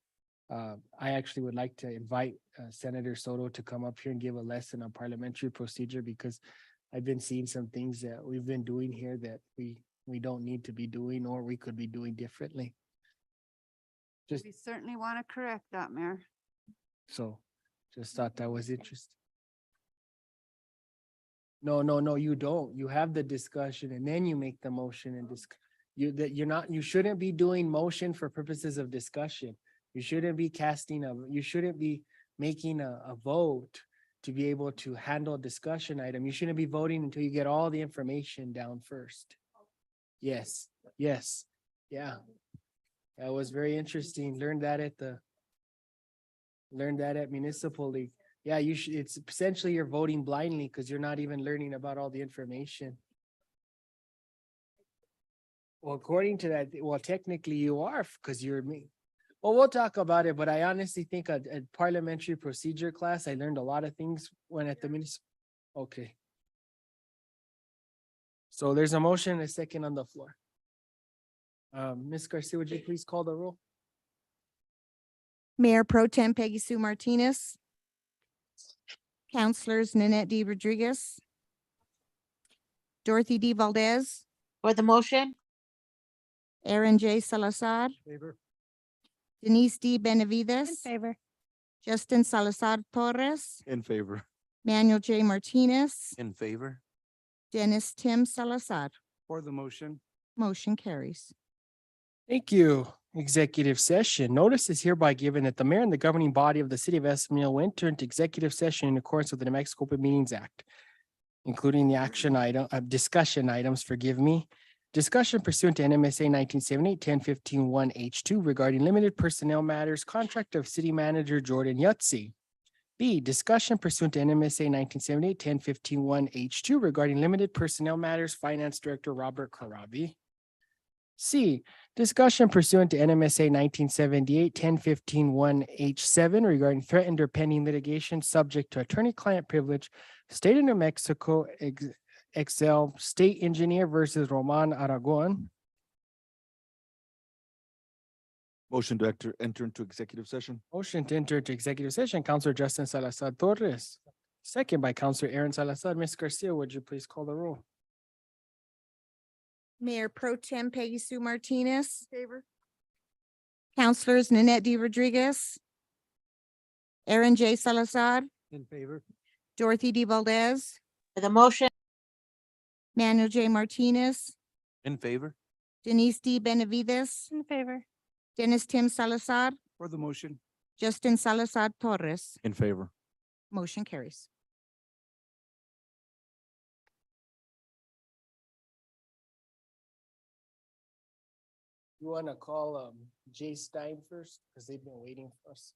I actually would like to invite Senator Soto to come up here and give a lesson on parliamentary procedure because I've been seeing some things that we've been doing here that we don't need to be doing or we could be doing differently. Just We certainly want to correct that, Mayor. so, just thought that was interesting. No, you don't. You have the discussion and then you make the motion and you shouldn't be doing motion for purposes of discussion. You shouldn't be you shouldn't be making a vote to be able to handle a discussion item. You shouldn't be voting until you get all the information down first. Yes, yeah. That was very interesting. Learned that at municipal league. Yeah, it's essentially you're voting blindly because you're not even learning about all the information. Well, according to that, well, technically you are because you're me. Well, we'll talk about it, but I honestly think a parliamentary procedure class, I learned a lot of things when at the municipal. Okay. So there's a motion and a second on the floor. Ms. Garcia, would you please call the roll? Mayor Pro Tem Peggy Sue Martinez. Councilors Nanette D. Rodriguez. Dorothy D. Valdez. For the motion? Aaron J. Salazar. Favor. Denise D. In Benavides. favor. Justin Salazar Torres. In favor. Manuel J. Martinez. In favor? Dennis Tim Salazar. For the motion. Motion carries. Thank you. Executive session. Notice is hereby given that the mayor and the governing body of the city of Espanol will enter into executive session in accordance with the New Mexico Open Meetings Act, including the action item, discussion items, forgive me. Discussion pursuant to NMSA 1978-1015-1H2 regarding limited personnel matters, contract of city manager Jordan Yutzi. B, discussion pursuant to NMSA 1978-1015-1H2 regarding limited personnel matters, finance director Robert Karabi. C, discussion pursuant to NMSA 1978-1015-1H7 regarding threatened or pending litigation subject to attorney-client privilege, State of New Mexico, Excel State Engineer versus Roman Aragon. Motion to enter into executive session. Motion to enter into executive session, Counselor Justin Salazar Torres. Second by Counselor Aaron Salazar. Ms. Garcia, would you please call the roll? Mayor Pro Tem Peggy Sue Martinez. Favor. Councilors Nanette D. Rodriguez. Aaron J. Salazar. In favor. Dorothy D. Valdez. For the motion? Manuel J. Martinez. In favor? Denise D. Benavides. In favor. Dennis Tim Salazar. For the motion. Justin Salazar Torres. In favor. Motion carries. You want to call Jay Stein first, because they've been waiting for us.